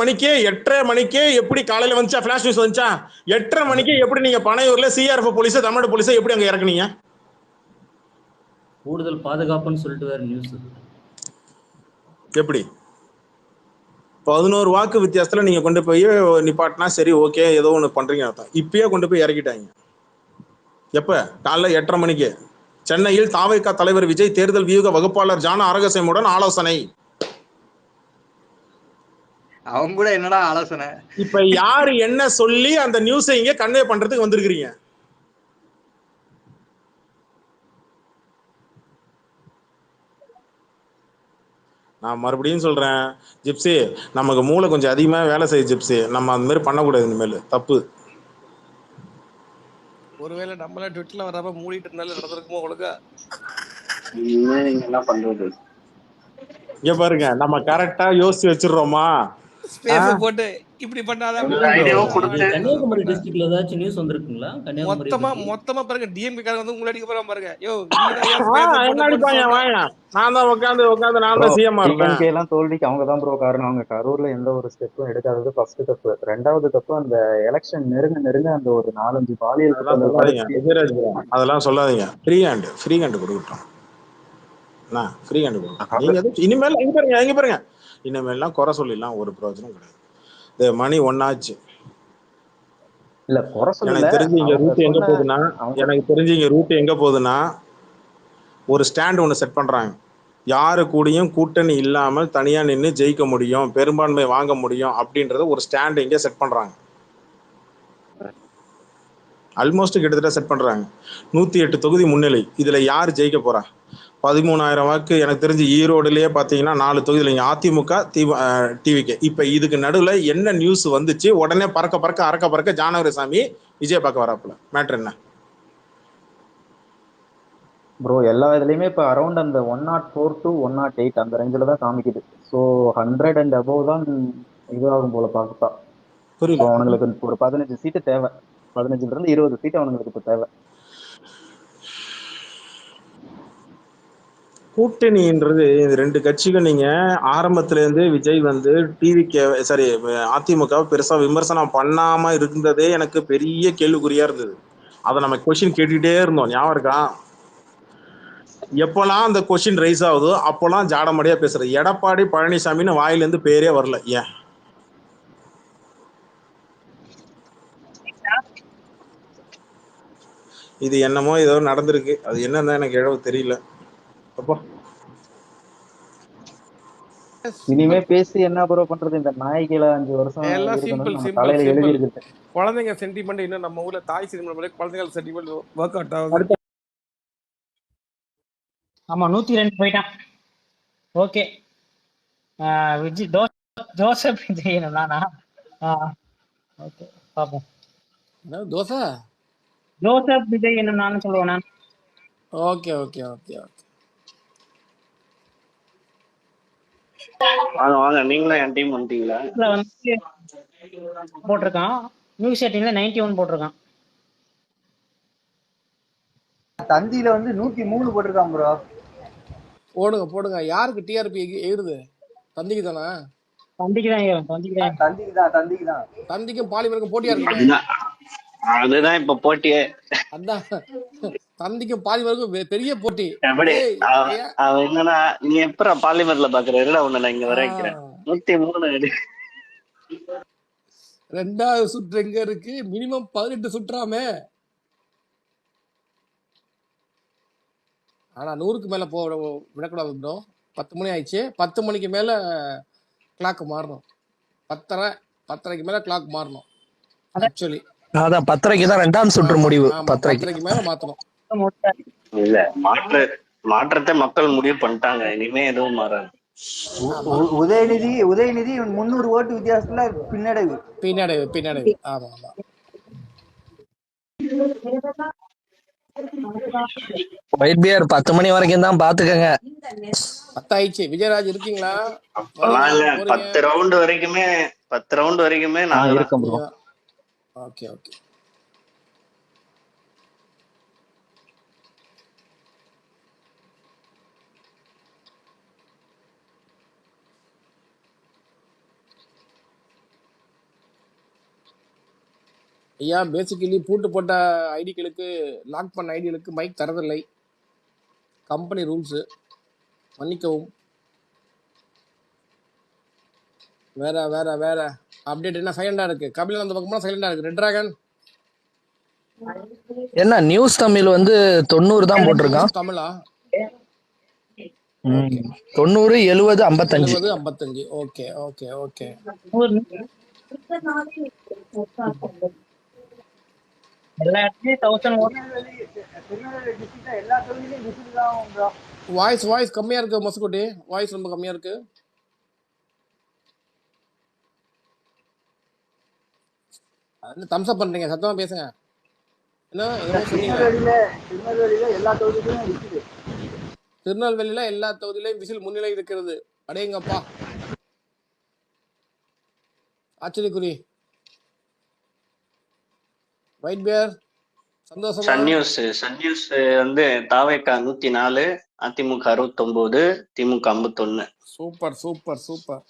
மணிக்கே எப்படி காலையில வந்துச்சா? பிளாஷ் நியூஸ் வந்துச்சா? 8:30 மணிக்கு எப்படி நீங்க பனையூர்ல சிஆர்எஃப் போலீஸ் தமிழ்நாடு போலீஸ் எப்படி அங்க இறக்குனீங்க? கூடுதல் பாதுகாப்புன்னு சொல்லிட்டு வேற நியூஸ். எப்படி 11 வாக்கு வித்தியாசத்துல நீங்க கொண்டு போய் நிப்பாட்டினா சரி ஓகே ஏதோ ஒண்ணு பண்றீங்க அர்த்தம். இப்பயே கொண்டு போய் இறக்கிட்டாங்க. எப்ப? காலைல 8:30 மணிக்கு. சென்னையில் தாவைக்கா தலைவர் விஜய் தேர்தல் வியூக வகுப்பாளர் ஜான் ஆரோக்கியசாமியுடன் ஆலோசனை. அவங்க கூட என்னடா ஆலோசனை? இப்ப யாரு என்ன சொல்லி அந்த நியூஸை இங்க கன்வே பண்றதுக்கு வந்திருக்கிறீங்க? நான் மறுபடியும் சொல்றேன் ஜிப்சி, நமக்கு மூளை கொஞ்சம் அதிகமா வேலை செய்ய ஜிப்சி. நம்ம அந்த மாதிரி பண்ணக்கூடாது, இனிமேல் தப்பு. ஒருவேளை நம்மள ட்விட்டர்ல வரப்ப மூடிட்டு இருந்தாலும் நடந்திருக்குமோ ஒழுங்கா. நீங்க என்ன பண்றது? இங்க பாருங்க, நம்ம கரெக்டா யோசிச்சு வச்சிடுறோமா? ஸ்பேஸ் போட்டு இப்படி பண்ணாத கன்னியாகுமரி டிஸ்ட்ரிக்ட்ல ஏதாச்சும் நியூஸ் வந்திருக்குங்களா? கன்னியாகுமரி மொத்தமா பாருங்க டிஎம்பி காரங்க வந்து உங்களை அடிக்க போறாங்க பாருங்க. யோ என்ன அடிப்பாங்க? வாங்க, நான் தான் உட்காந்து நான் தான் சிஎம் இருப்பேன். எல்லாம் தோல்விக்கு அவங்க தான் ப்ரோ காரணம். அவங்க கரூர்ல எந்த ஒரு ஸ்டெப்பும் எடுக்காதது ஃபர்ஸ்ட் தப்பு. ரெண்டாவது தப்பு, அந்த எலெக்ஷன் நெருங்க அந்த ஒரு 4-5 பாலியல் அதெல்லாம் சொல்லாதீங்க. ஃப்ரீ ஹேண்ட் கொடுக்கட்டும். ஃப்ரீ ஹேண்ட் கொடுக்கட்டும். நீங்க இனிமேல் எங்க பாருங்க இனிமேல்லாம் குறை சொல்லிடலாம், ஒரு பிரயோஜனம் கிடையாது. மணி 1 ஆச்சு. இல்ல குறை சொல்லல. எனக்கு தெரிஞ்சு இங்க ரூட் எங்க போகுதுன்னா ஒரு ஸ்டாண்ட் ஒன்று செட் பண்றாங்க. யாரு கூடயும் கூட்டணி இல்லாமல் தனியா நின்று ஜெயிக்க முடியும், பெரும்பான்மை வாங்க முடியும் அப்படின்றத ஒரு ஸ்டாண்ட் இங்கே செட் பண்றாங்க. ஆல்மோஸ்ட் கிட்டத்தட்ட செட் பண்றாங்க. 108 தொகுதி முன்னிலை. இதுல யார் ஜெயிக்க போறா? 13,000 வாக்கு. எனக்கு தெரிஞ்சு ஈரோடுலயே பாத்தீங்கன்னா 4 தொகுதியில் அதிமுக டிவிகே. இப்ப இதுக்கு நடுவுல என்ன நியூஸ் வந்துச்சு? உடனே அறக்க பறக்க ஜானகிரசாமி விஜய் பார்க்க வராப்புல. மேட்ரு என்ன ப்ரோ? எல்லா இதுலயுமே இப்ப அரௌண்ட் அந்த 104 to 108 அந்த ரேஞ்சில தான் காமிக்குது. ஸோ 100 and above தான் இதுவாகும் போல பார்த்தா. புரியல. அவனுங்களுக்கு ஒரு 15 சீட்டு தேவை. 15ல இருந்து 20 சீட்டு அவனுங்களுக்கு இப்ப தேவை. கூட்டணின்றது இந்த 2 கட்சிகள். நீங்க ஆரம்பத்துல இருந்து விஜய் வந்து அதிமுக பெருசா விமர்சனம் பண்ணாம இருந்ததே எனக்கு பெரிய கேள்விக்குறியா இருந்தது. அதை நம்ம கொஸ்டின் கேட்டுக்கிட்டே இருந்தோம். ஞாபகம் இருக்கா? எப்பெல்லாம் அந்த கொஸ்டின் ரைஸ் ஆகுதோ அப்பெல்லாம் ஜாடமடியா பேசுறது. எடப்பாடி பழனிசாமின்னு வாயிலிருந்து பேரே வரல. ஏன்? இது என்னமோ ஏதோ நடந்திருக்கு. அது என்னன்னு எனக்கு எழவு தெரியல. இனிமே பேசி என்ன ப்ரோ பண்றது? இந்த நாய்களை 5 வருஷம் எல்லாம் தலையில எழுதி இருக்கு. குழந்தைங்க சென்டிமெண்ட் இன்னும் நம்ம ஊர்ல தாய் சினிமா குழந்தைகள் சென்டிமெண்ட் ஒர்க் அவுட் ஆகுது. ஆமா 102 போயிட்டான். ஓகே விஜய் ஜோசப் விஜய் நானா? ஓகே பாப்போம். ஜோசப் விஜய் என்ன நானும் சொல்லுவேன் நான். Okay okay okay okay. வாங்க நீங்களும் என் டீம் வந்துட்டீங்களா? போட்டிருக்கான் நியூஸ் 18ல 91 போட்டிருக்கான். தந்தியில 103 போட்டிருக்கான் ப்ரோ. போடுங்க. யாருக்கு டிஆர்பி ஏறுது? தந்திக்கு தானா? தந்திக்கு தான். தந்திக்கும் பாலிமருக்கும் போட்டியா இருக்கு. அதுதான் இப்ப போட்டியே. அதான் தந்திக்கும் பாலிமருக்கும் பெரிய போட்டி. அவன் என்னன்னா, நீ எப்ப பாலிமர்ல பாக்குற ஒண்ணு நான் இங்க வர வைக்கிறேன். 103. 2வது சுற்று எங்க இருக்கு? மினிமம் 18 சுற்றாமே. ஆனா 100க்கு மேல விடக்கூடாது ப்ரோ. 10 மணி ஆயிடுச்சு. 10 மணிக்கு மேல கிளாக் மாறணும். 10:30க்கு மேல கிளாக் மாறணும் ஆக்சுவலி. அதான் 10:30க்கு தான் 2ஆம் சுற்று ஆமா முடிவு. ஆமா 10:30க்கு 10:30க்கு மேல மாத்தணும். இல்ல மாற்றத்தை மக்கள் முடிவு பண்ணிட்டாங்க, இனிமே எதுவும் மாறாது. ஆமா உதயநிதி 300 ஓட்டு வித்தியாசத்துல பின்னடைவு. பின்னடைவு. ஆமா ஆமா. ஒயிட் பியர் 10 மணி வரைக்கும் தான் பாத்துக்கங்க. 10 ஆயிடுச்சு. விஜயராஜ் இருக்கீங்களா? அப்பெல்லாம் இல்ல, 10 ரவுண்ட் வரைக்குமே நாங்க இருக்கோம் ப்ரோ. Okay okay. ஐயா பேசிக்கலி பூட்டு போட்ட ஐடிகளுக்கு, லாக் பண்ண ஐடிகளுக்கு மைக் தரதில்லை. கம்பெனி ரூல்ஸ், மன்னிக்கவும். வேற அப்டேட் என்ன? சைலண்டா இருக்கு. கபிலன் அந்த பக்கமா சைலண்டா இருக்கு. ரெட் டிராகன் என்ன நியூஸ் தமிழ் வந்து 90 தான் போட்டிருக்கான். தமிழா? 90 70 55. 70 55. Okay okay okay. எல்லா இடத்துலயும் 1000 வாய்ஸ் கம்மியா இருக்கு மொசக்குட்டி. வாய்ஸ் ரொம்ப கம்மியா இருக்கு. தம்ஸ் அப் பண்றீங்க, சத்தமா பேசுங்க. என்ன ஏதோ சொன்னீங்க? திருநெல்வேலியில எல்லா தொகுதியிலையும் விசில் முன்னிலை இருக்கிறது. அடேங்கப்பா, ஆச்சரியக்குறி. ஒயிட் பியர் சந்தோஷமா? சன் நியூஸ் வந்து தாவேகா 104, அதிமுக 69, திமுக 51. சூப்பர்.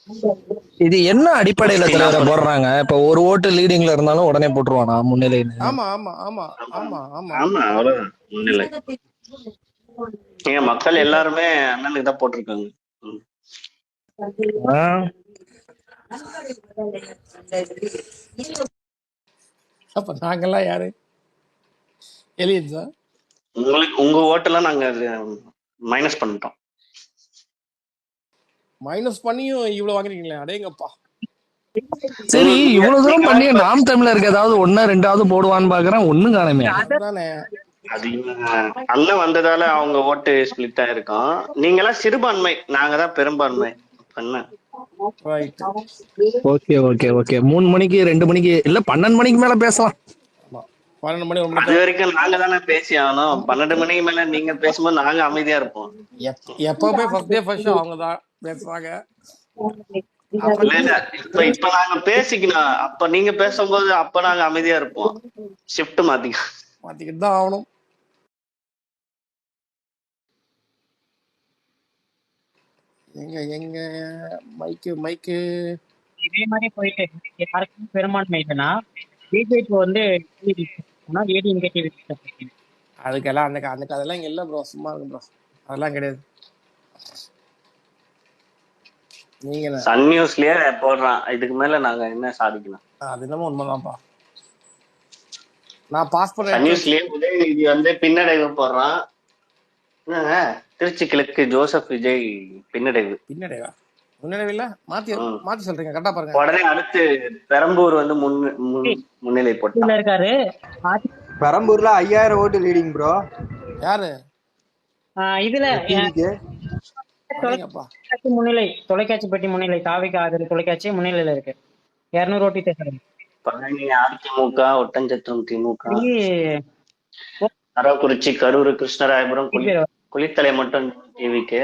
இது என்ன அடிப்படையில தலைவரை போடுறாங்க? இப்ப ஒரு ஓட்டு லீடிங்ல இருந்தாலும் உடனே போட்டுருவானா முன்னிலைன்னு? ஆமா, அவ்வளவுதான் முன்னிலை. மக்கள் எல்லாருமே அண்ணனுக்கு தான் போட்டிருக்காங்க. அப்ப நாங்கெல்லாம் யாரு? எலியன்ஸா? உங்க ஓட்டெல்லாம் நாங்க மைனஸ் பண்ணிட்டோம். மைனஸ் பண்ணியும் இவ்வளவு வாங்குறீங்களே, அடேங்கப்பா. சரி, இவ்வளவு தூரம் பண்ணி நாம் தமிழருக்கு ஏதாவது 1 2 போடுவான்னு பாக்குறேன், ஒண்ணும் காணமே. அது அண்ணன் வந்ததால அவங்க ஓட்டு ஸ்பிளிட் ஆயிருக்கோம். நீங்க எல்லாம் சிறுபான்மை, நாங்க தான் பெரும்பான்மை. ஓகே 3 மணிக்கு 2 மணிக்கு இல்ல 12 மணிக்கு மேல பேசலாம். 12 மணி அது வரைக்கும் நாங்க தானே பேசி ஆகணும். 12 மணிக்கு மேல நீங்க பேசும்போது நாங்க அமைதியா இருப்போம். எப்பவுமே ஃபர்ஸ்ட் டே ஃபர்ஸ்ட் ஷோ அவங்க தான் பேசுவாங்க. இப்ப நாங்க பேசிக்கணும். அப்ப நீங்க பேசும்போது அப்ப நாங்க அமைதியா இருப்போம். ஷிஃப்ட் மாத்திக்கிட்டு தான் ஆகணும். எங்க மைக்கு இதே மாதிரி போயிட்டு யாருக்கும் பெரும்பான்மைனா பிஜேபி வந்து அதுக்கெல்லாம் அந்த கதெல்லாம் இங்க இல்ல ப்ரோ, சும்மா இருக்கு ப்ரோ, அதெல்லாம் கிடையாது. நீங்க சன் நியூஸ்லயே போடுறான், இதுக்கு மேல நாங்க என்ன சாதிக்கணும்? அது என்னமோ உண்மைதான்ப்பா. நான் பாஸ் பண்ண சன் நியூஸ்லயே உதயநிதி வந்து பின்னடைவு போடுறான். திருச்சி கிழக்கு ஜோசப் விஜய் பின்னடைவா? முன்னடைவு இல்ல, மாத்தி சொல்றீங்க, கரெக்டா பாருங்க. உடனே அடுத்து பெரம்பூர் வந்து முன்னிலை போட்டு இருக்காரு. பெரம்பூர்ல 5000 ஓட்டு லீடிங் ப்ரோ. யாரு இதுல முன்னிலை? தொலைக்காட்சி பெட்டி முன்னிலை. தாவிக தொலைக்காட்சி முன்னிலையில இருக்கு. 200 ஓட்டு தேர்தல். அதிமுக, ஒட்டஞ்சத்தம் திமுக, அரவக்குறிச்சி, கரூர், கிருஷ்ணராயபுரம், குளித்தலை மட்டும் டிவிக்கு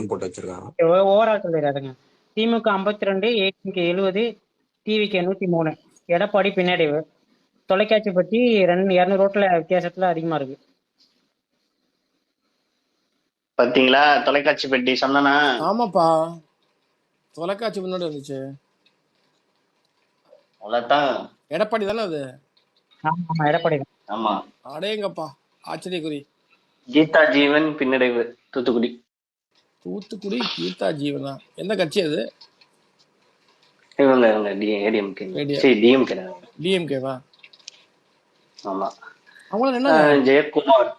போட்டு வச்சிருக்காங்க. ஓவரால் சொல்லிடுறாருங்க. திமுக 52, ஏடிஎம்கே 70, டிவிக்கு 103. எடப்பாடி பின்னடைவு. தொலைக்காட்சி பற்றி 200 ஓட்டுல வித்தியாசத்துல அதிகமா இருக்கு. பாத்தீங்களா தொலைக்காட்சி பெட்டி சொன்னா? ஆமாப்பா, தொலைக்காட்சி முன்னாடி வந்துச்சு. அவ்வளவுதான். எடப்பாடி தானே அது? ஆமா எடப்பாடி தான். ஆமா. அடேங்கப்பா, ஆச்சரியக்குறி. கீதா ஜீவன் பின்னடைவு, தூத்துக்குடி. கீதா ஜீவனா? என்ன கட்சி அது? இவங்க டிஎம்கேவா? ஆமா. ஜெயக்குமார்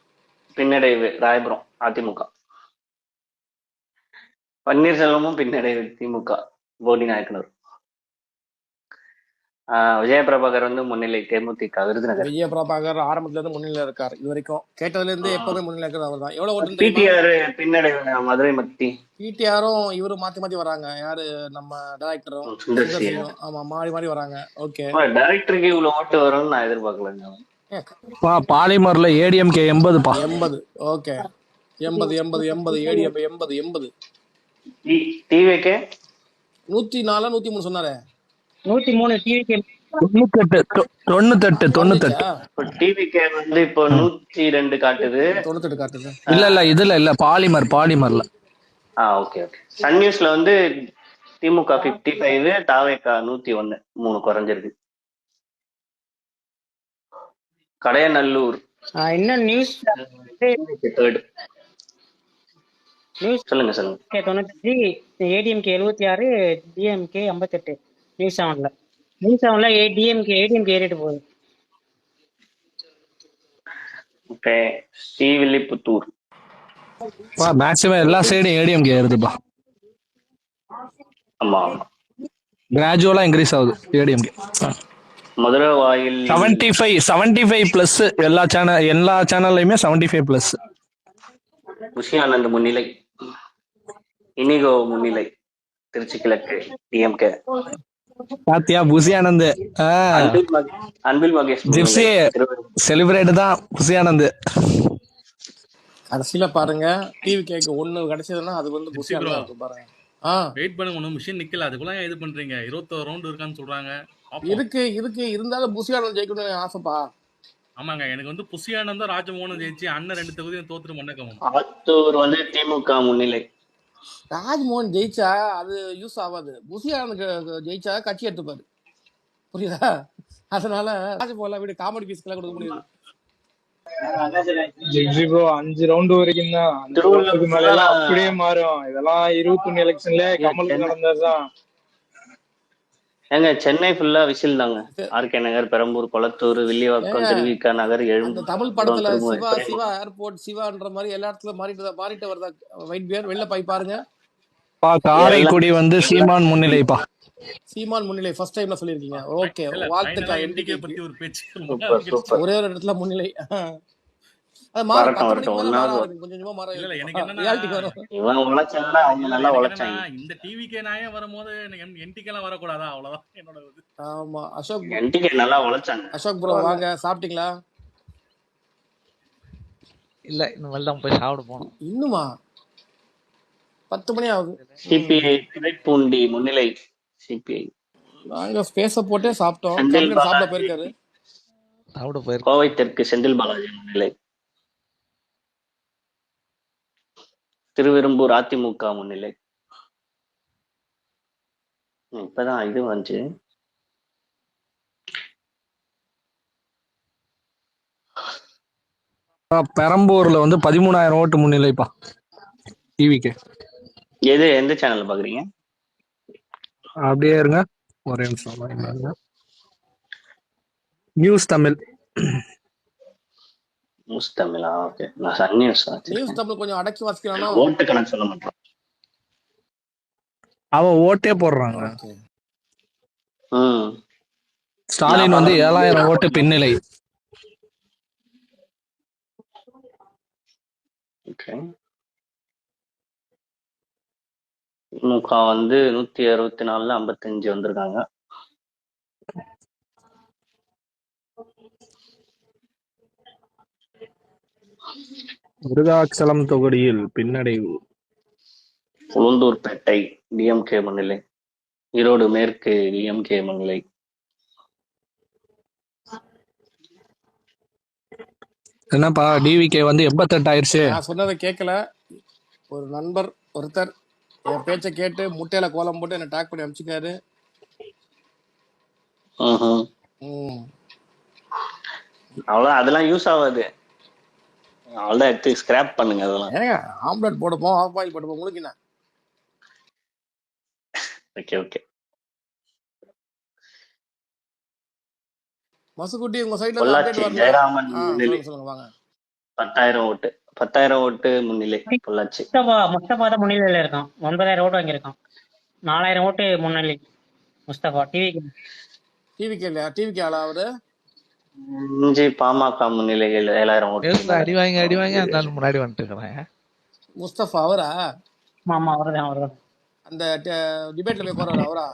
பின்னடைவு ராயபுரம் அதிமுக. பன்னீர்செல்வமும் பின்னடைவு திமுக போடி நாயக்கனூர். விஜயபிரபாகர் வந்து முன்னிலை தேமுதிக விருதுநகர். விஜயபிரபாகர் ஆரம்பத்துல இருந்து முன்னிலை இருக்காரு, இது வரைக்கும் கேட்டதுல இருந்து எப்பவுமே முன்னிலை இருக்கிறது அவர் தான். எவ்வளவு ஓட்டு பிடிஆர் பின்னடைவு மதுரை மத்தி. பிடிஆரும் இவரும் மாத்தி மாத்தி வராங்க. யாரு நம்ம டைரக்டரும் சுந்தர்சியும். ஆமா மாறி மாறி வராங்க. ஓகே டைரக்டருக்கு இவ்வளவு ஓட்டு வரும்னு நான் எதிர்பார்க்கலங்க. பாலிமர்ல ஏடிஎம்கே 80பா. 80. Okay 80 80 80 ATM 80 80. டிவிகே 104 103 சொன்னாரே. 103 டிவிகே 98. டிவிகே வந்து இப்போ 102 காட்டுது. 98 காட்டுது. இல்ல இதுல இல்ல பாலிமர்ல. Okay okay. சன் நியூஸ்ல வந்து திமுக 55, தாவேகா 101, 3 குறைஞ்சிருக்கு. கடையநல்லூர் இன்னும் நியூஸ் சொல்லுங்க. 95, ஏடிஎம்கே 76, டிஎம்கே 58. நியூஸ் 7ல டிஎம்கே ஏறிட்டு போகுது. ஓகே. ஸ்ரீவில்லிபுத்தூர் மேக்ஸிமம் எல்லா சைடும் ஏடிஎம்கே ஏறுதுப்பா. ஆமா கிராஜுவலா இன்க்ரீஸ் ஆகுது ஏடிஎம்கே. மதுரை வாயில் 75 பிளஸ். எல்லா சேனல்லையுமே 75 பிளஸ். புஷி ஆனந்த் முன்னிலை. இனிகோ முன்னிலை திருச்சி கிழக்கு டிஎம்கே. பாத்தியா Bussy Anand. Anbil Mahesh gypsy celebrate தான் புஷி ஆனந்த். கடைசியில பாருங்க டிவி கேக்கு 1 கிடைச்சதுன்னா அது வந்து புஷி ஆனந்த் இருக்கு பாருங்க. வெயிட் பண்ணுங்க, ஒன்னும் மிஷின் நிக்கல. அதுக்குள்ள இது பண்றீங்க. 21 ரவுண்ட் இருக்கான்னு சொல்றாங்க. இருக்கு இருந்தாலும் புஷி ஆனந்த் ஜெயிக்கணும்னு ஆசைப்பா. ஆமாங்க, எனக்கு வந்து புஷி ஆனந்த் ராஜமோகன் ஜெயிச்சு அண்ணன் 2 தொகுதியும் தோத்துட்டு மண்ணக்கமும். ஆத்தூர் வந்து திமுக முன்னிலை. ராஜ்மோகன் ஜெயிச்சா அது யூஸ் ஆகாது. புஷி ஆனந்த் ஜெயிச்சா கட்சி எடுத்துப்பாரு, புரியுதா? அதனால ராஜமோகன் வீடு காமெடி பீஸ்க்கெல்லாம் கொடுக்க முடியாது. 5 ரவுண்ட் வரைக்கும் தான். 5 ரவுண்டுக்கு மேல அப்படியே மாறும். இதெல்லாம் 21 எலெக்ஷன்ல கமலுக்கு நடந்ததுதான். ஏங்க சென்னை ஃபுல்லா விசில் தாங்க. ஆர்கே நகர், பெரம்பூர், கொளத்தூர், வில்லிவாக்கம், திருவிக நகர், எழும்பூர். தமிழ் படத்துல சிவா ஏர்போர்ட் சிவான்ற மாதிரி எல்லா இடத்துல மாறிட்டு வருதா ஒயிட் பியர் வெளில போய் பாருங்க. காரைக்குடி வந்து சீமான் முன்னிலைப்பா. சீமான் முன்னிலை ஃபர்ஸ்ட் டைம்ல சொல்லிருக்கீங்க. ஓகே வாழ்த்துக்கள். என்டிகே பத்தி ஒரு பேச்சு. ஒரே ஒரு இடத்துல முன்னிலை. அது கொஞ்சமா மாற. இல்ல எனக்கு என்னன்னா இவன் உழைச்சாங்க, அவங்க நல்லா உழைச்சாங்க. இந்த டிவிகே நாயே வரும்போது என்டிகே எல்லாம் வரக்கூடாதா? அவ்வளவுதான் என்னோட இது. ஆமா அசோக் என்டிகே நல்லா உழைச்சாங்க. அசோக் ப்ரோ வாங்க, சாப்பிட்டீங்களா? இல்ல இன்னும் தான் போய் சாப்பிட போனோம். இன்னுமா 10 மணி ஆகுது. சிபிஐ பூண்டி முன்னிலை. சிபிஐ நாங்க ஸ்பேஸ போட்டே சாப்பிட்டோம். சாப்பிட போயிருக்காரு. கோவை தெற்கு செந்தில் பாலாஜி முன்னிலை. திருவெரும்பூர் அதிமுக முன்னிலை. இப்பதான் இது வந்துச்சு. பெரம்பூர்ல வந்து 13,000 ஓட்டு முன்னிலைப்பா டிவிக்கு. எந்த சேனல் பாக்குறீங்க? அப்படியே இருங்க ஒரே நிமிஷம். நியூஸ் தமிழ். நியூஸ் தமிழா? ஓகே. நான் சன் நியூஸ். நியூஸ் தமிழ் கொஞ்சம் அடக்கி வாசிக்கறானா? ஓட்டு கணக்கு சொல்ல மாட்டான். அவன் ஓட்டே போடுறாங்க. ஸ்டாலின் வந்து 7,000 ஓட்டு பின்னிலை. ஓகே. திமுக வந்து 164ல 55 வந்திருக்காங்க. விருதாச்சலம் தொகுதியில் பின்னடைவு. உளுந்தூர்பேட்டை டிஎம்கே முன்னிலை. ஈரோடு மேற்கு டிஎம்கே முன்னிலை. என்னப்பா டிவிகே வந்து 88 ஆயிடுச்சு. நான் சொன்னதை கேட்கல. ஒரு நண்பர் ஒருத்தர் என் பேச்சை கேட்டு முட்டையில கோலம் போட்டு என்ன டேக் பண்ணி அனுப்பிச்சிருக்காரு. அவ்வளவு அதெல்லாம் யூஸ் ஆகாது. அவ்வளவுதான் எடுத்து ஸ்கிராப் பண்ணுங்க. அதெல்லாம் ஏங்க ஆம்லெட் போடுப்போம், ஆஃப் பாயில் போடுப்போம். உங்களுக்கு என்ன? Okay okay. மசுக்குட்டி உங்க சைடுல பொள்ளாச்சி ஜெயராமன் சொல்லுங்க வாங்க. 10,000 ஓட்டு. 10,000 ஓட்டு முன்னிலை பொள்ளாச்சி. முஸ்தபா தான் முன்னிலையில இருக்கான். 9,000 ஓட்டு வாங்கியிருக்கான். 4,000 ஓட்டு முன்னிலை முஸ்தபா. டிவிக்கு இல்லையா? டிவிக்கு ஆளா அவரு? இஞ்சி பாமக முன்னிலையில் 7,000 ஓட்டு. அடி வாங்கி அந்த நாள் முன்னாடி வந்துட்டு இருக்கிறேன். முஸ்தபா அவரா? ஆமா அவர்தான். அந்த டிபேட்ல போய் போறாரு அவரா?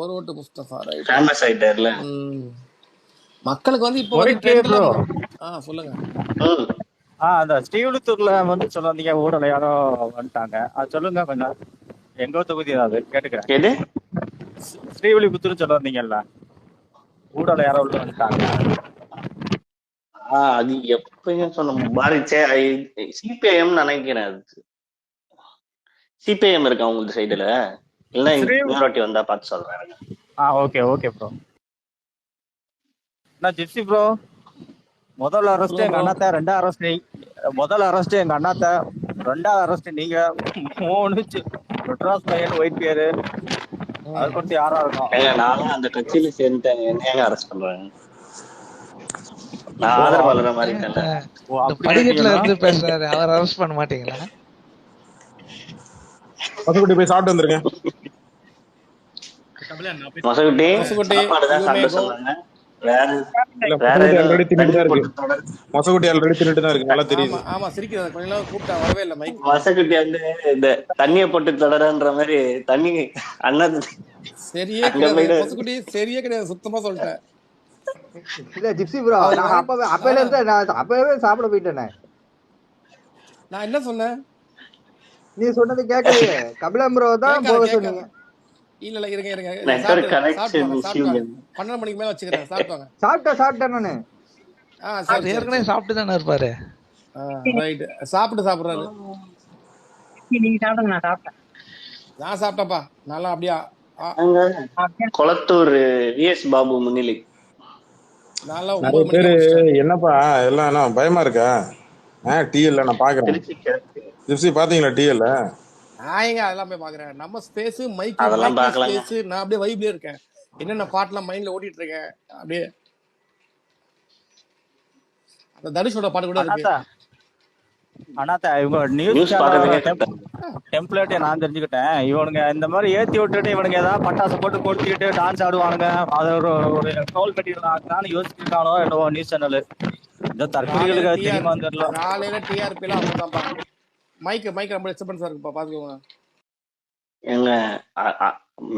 ஒரு ஓட்டு முஸ்தபா. ஃபேமஸ் ஆயிட்டார்ல. மக்களுக்கு வந்து இப்போ வந்து சொல்லுங்க. அந்த ஸ்ரீவில்லிபுத்தூர்ல வந்து சொல்ல வந்தீங்க, ஊடல யாரோ வந்துட்டாங்க, அது சொல்லுங்க கொஞ்சம். எங்க தொகுதி அது கேட்டுக்கிறேன். எது? ஸ்ரீவில்லிபுத்தூர் சொல்ல வந்தீங்கல்ல, ஊடல யாரோ உள்ள வந்துட்டாங்க. அது எப்பயும் சொன்ன சிபிஐஎம் நினைக்கிறேன். அது சிபிஐஎம் இருக்கா உங்களுக்கு சைடுல? இல்ல இன்னொரு வந்தா பார்த்து சொல்றேன். Okay bro. நான் ஜிப்சி ப்ரோ, முதல் அரெஸ்ட் எங்க அண்ணாத்த, ரெண்டாவது அரெஸ்ட் முதல் அரெஸ்ட் எங்க அண்ணாத்த, ரெண்டாவது அரெஸ்ட் நீங்க, 3 மெட்ராஸ் பையன் ஒயிட் பேரு, அது கொடுத்து யாரா இருக்கும்? நானும் அந்த கட்சியில சேர்ந்துட்டேன். என்ன அரெஸ்ட் பண்றாங்க? நான் ஆதரவாளர் மாதிரி படிக்கட்டுல இருந்து பேசுறாரு, அவர் அரெஸ்ட் பண்ண மாட்டீங்களா? மசகுட்டி போய் சாப்பிட்டு வந்துருங்க. மசகுட்டி சாப்பாடுதான் சாப்பிட சொன்னாங்க. மசகுட்டி வந்து இந்த தண்ணிய போட்டு தொடரன்ற மாதிரி தண்ணி அண்ணன் சரியே கிடையாது. சுத்தமா சொல்லிட்டேன். இல்ல ஜிப்சி ப்ரோ, நான் அப்பவே சாப்பிட போயிட்டேனே. நான் என்ன சொன்னேன்? நீ சொன்னது கேட்கலையே. கபிலம் ப்ரோ தான் போக சொன்னீங்க. இல்ல இருங்க 12 மணிக்கு மேல வச்சுக்கிறேன். சாப்பிட்டேன் நானு. ஏற்கனவே சாப்பிட்டு தானே இருப்பாரு. ரைட், சாப்பிடுறாரு. நீங்க சாப்பிடுங்க. நான் சாப்பிட்டேன். நான் சாப்பிட்டப்பா. நல்லா அப்படியா? கொளத்தூர் விஎஸ் பாபு முன்னிலை. நிறைய பேரு என்னப்பா எல்லாம் பயமா இருக்கா? டிஎல்ல நான் பாக்குறேன். ஜிப்சி பாத்தீங்களா டிஎல்ல? அதெல்லாம் போய் பாக்குறேன். நம்ம ஸ்பேஸ் மைக் ஸ்பேஸ். நான் அப்படியே வைப்ல இருக்கேன். என்னென்ன பாட்டுலாம் மைண்ட்ல ஓடிட்டு இருக்கேன். அப்படியே அந்த தனுஷோட பாட்டு கூட இருக்கு. அண்ணாத்தா இவங்க நியூஸ் டெம்ப்ளேட் நான் தெரிஞ்சுக்கிட்டேன். இவனுங்க இந்த மாதிரி ஏத்தி விட்டுட்டு இவனுங்க ஏதாவது பட்டாசு போட்டு கொளுத்திட்டு டான்ஸ் ஆடுவானுங்க. அதை ஒரு ட்ரோல் பண்ணிடலாம் யோசிச்சிருக்கானோ என்னவோ நியூஸ் சேனல். இந்த தற்கொலைகளுக்கு தெரியுமா தெரியல. காலையில டிஆர்பி எல்லாம் அப்படிதான்ப்பா. மைக் ரொம்ப டிஸ்டர்பன்ஸா இருக்குப்பா, பாத்துக்கோங்க. எங்க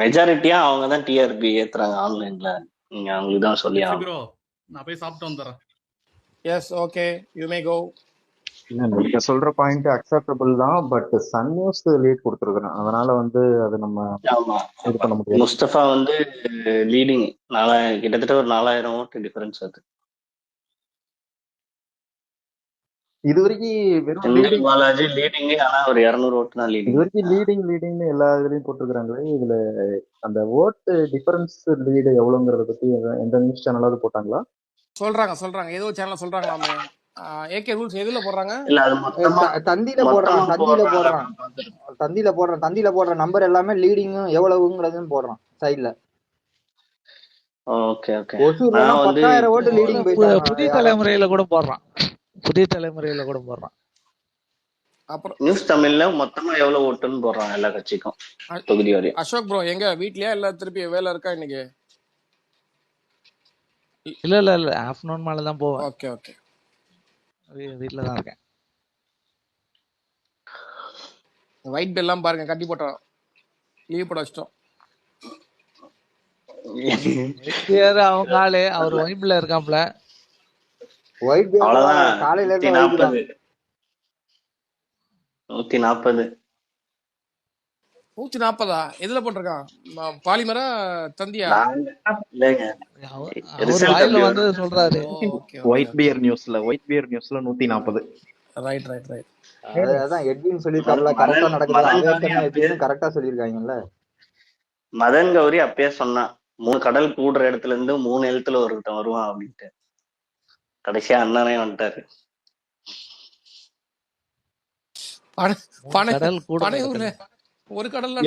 மெஜாரிட்டியா அவங்க தான் டிஆர்பி ஏத்துறாங்க ஆன்லைன்ல. நீங்க அவங்களுக்கு தான் சொல்லி ஆகணும். நான் போய் சாப்பிட்டு வந்துறேன். எஸ், ஓகே, யூ மே கோ. நீங்க சொல்ற பாயிண்ட் அக்செப்டபிள் தான். பட் சன் நியூஸ் லீட் கொடுத்துருக்கேன். அதனால வந்து அது நம்ம இது பண்ண முடியாது. முஸ்தபா வந்து லீடிங் கிட்டத்தட்ட ஒரு 4,000 ஓட்டு டிஃபரன்ஸ். அது இது வரைக்கும் பாலாஜி லீடிங், ஆனா ஒரு 200 ஓட்டு தான் லீடிங். இது வரைக்கும் லீடிங்னு எல்லா இதுலயும் போட்டிருக்காங்களே. இதுல அந்த ஓட்டு டிஃபரன்ஸ் லீடு எவ்வளவுங்கறத பத்தி எந்த நியூஸ் சேனலாவது போட்டாங்களா? சொல்றாங்க ஏதோ சேனல்ல சொல்றாங்களாமே. ஏகே ரூல்ஸ் எதுல போடுறாங்க? தந்தியில போடுறான் நம்பர் எல்லாமே லீடிங் எவ்வளவுங்கிறதும் போடுறான் சைடுல. ஓகே ஒசூர்ல 10,000 ஓட்டு லீடிங் போயிட்டாங்க. புதிய தலைமுறையில கூட போடுறான். அப்புறம் நியூஸ் தமிழ்ல மொத்தமா எவ்வளவு ஓட்டுன்னு போடுறாங்க எல்லா கட்சிக்கும் தொகுதி வரையும். அசோக் ப்ரோ எங்க வீட்லயா இல்ல திருப்பி வேலை இருக்கா இன்னைக்கு? இல்ல ஆஃப்டர்நூன் மேல தான் போவேன். ஓகே வீட்ல தான் இருக்கேன். ஒயிட் பெல் எல்லாம் பாருங்க, கட்டி போட்டோம், லீவ் போட வச்சிட்டோம். அவங்க ஆளு அவர் வைப்ல இருக்காப்ல. காலையில 140 எதுல போட்டிருக்கான்? பாலிமரா தந்தியா? வந்து சொல்றாரு ஒயிட் பியர் நியூஸ்ல 140. ரைட். அதான் எட்வின் சொல்லிருக்காருல, கரெக்டா நடக்குது. கரெக்டா சொல்லிருக்காங்கல்ல. மதன் கௌரி அப்பயே சொன்னான், 3 கடல் கூடுற இடத்துல இருந்து 3 எழுத்துல ஒருத்தன் வருவான் அப்படின்ட்டு. கடைசியா அண்ணனே வந்துட்டாரு.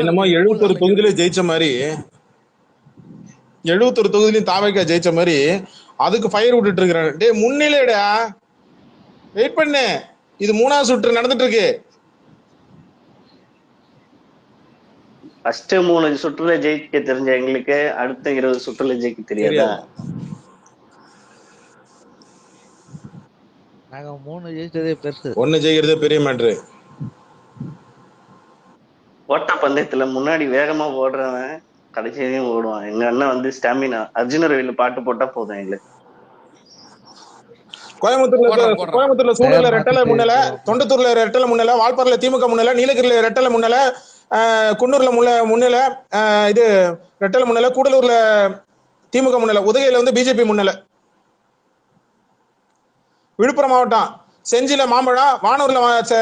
என்னமோ 71 தொகுதியில ஜெயிச்ச மாதிரி 71 தொகுதியிலையும் தாவேக்கா ஜெயிச்ச மாதிரி அதுக்கு ஃபயர் விட்டுட்டு இருக்கிறாரு. டே முன்னிலைடா, வெயிட் பண்ணு, இது 3வது சுற்று நடந்துட்டு இருக்கு. ஃபர்ஸ்ட் 3 சுற்றுல ஜெயிக்க தெரிஞ்ச எங்களுக்கு அடுத்த 20 சுற்றுல ஜெயிக்க தெரியாதா? நாங்க 3 ஜெயிச்சதே பெருசு. 1 ஜெயிக்கிறதே பெரிய மேட்ரு. ஓட்ட பந்தயத்துல முன்னாடி வேகமா ஓடுறவன் கடைசியும் ஓடுவான். எங்க அண்ணன் வந்து ஸ்டாமினா அர்ஜுன ரவியில பாட்டு போட்டா போதும் எங்களுக்கு. கோயம்புத்தூர்ல சூழல ரெட்டலை முன்னல, தொண்டத்தூர்ல ரெட்டலை முன்னல, வால்பாறையில திமுக முன்னல, நீலகிரியில ரெட்டலை முன்னல, குன்னூர்ல முன்னல, இது ரெட்டலை முன்னல, கூடலூர்ல திமுக முன்னல, உதகையில வந்து பிஜேபி முன்னல. விழுப்புரம் மாவட்டம் செஞ்சில மாம்பழம், வானூர்ல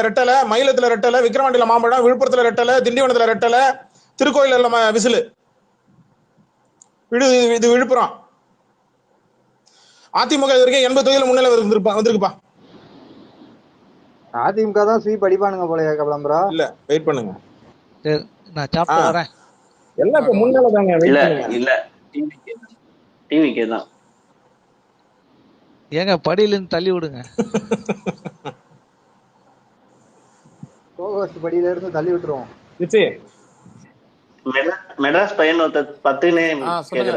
ரெட்டலை, மயிலத்துல ரெட்டலை, விக்கிரவாண்டியில மாம்பழம், விழுப்புரத்துல ரெட்டலை, திண்டிவனத்துல ரெட்டலை, திருக்கோயில விசிலு. இது விழுப்புரம். அதிமுக இது வரைக்கும் 80 தொகுதியில முன்னல வந்திருக்குப்பா. அதிமுக தான் ஸ்வீப் அடிப்பானுங்க போல கபலம்பரா. இல்ல வெயிட் பண்ணுங்க, நான் சாப்பிட்டு வரேன். எல்லாம் முன்னல தாங்க. இல்ல டிவிக்கே தான். ஏங்க படியில இருந்து தள்ளி விடுங்க. படியில இருந்து தள்ளி விட்டுருவோம். மெட்ராஸ் பையன் 10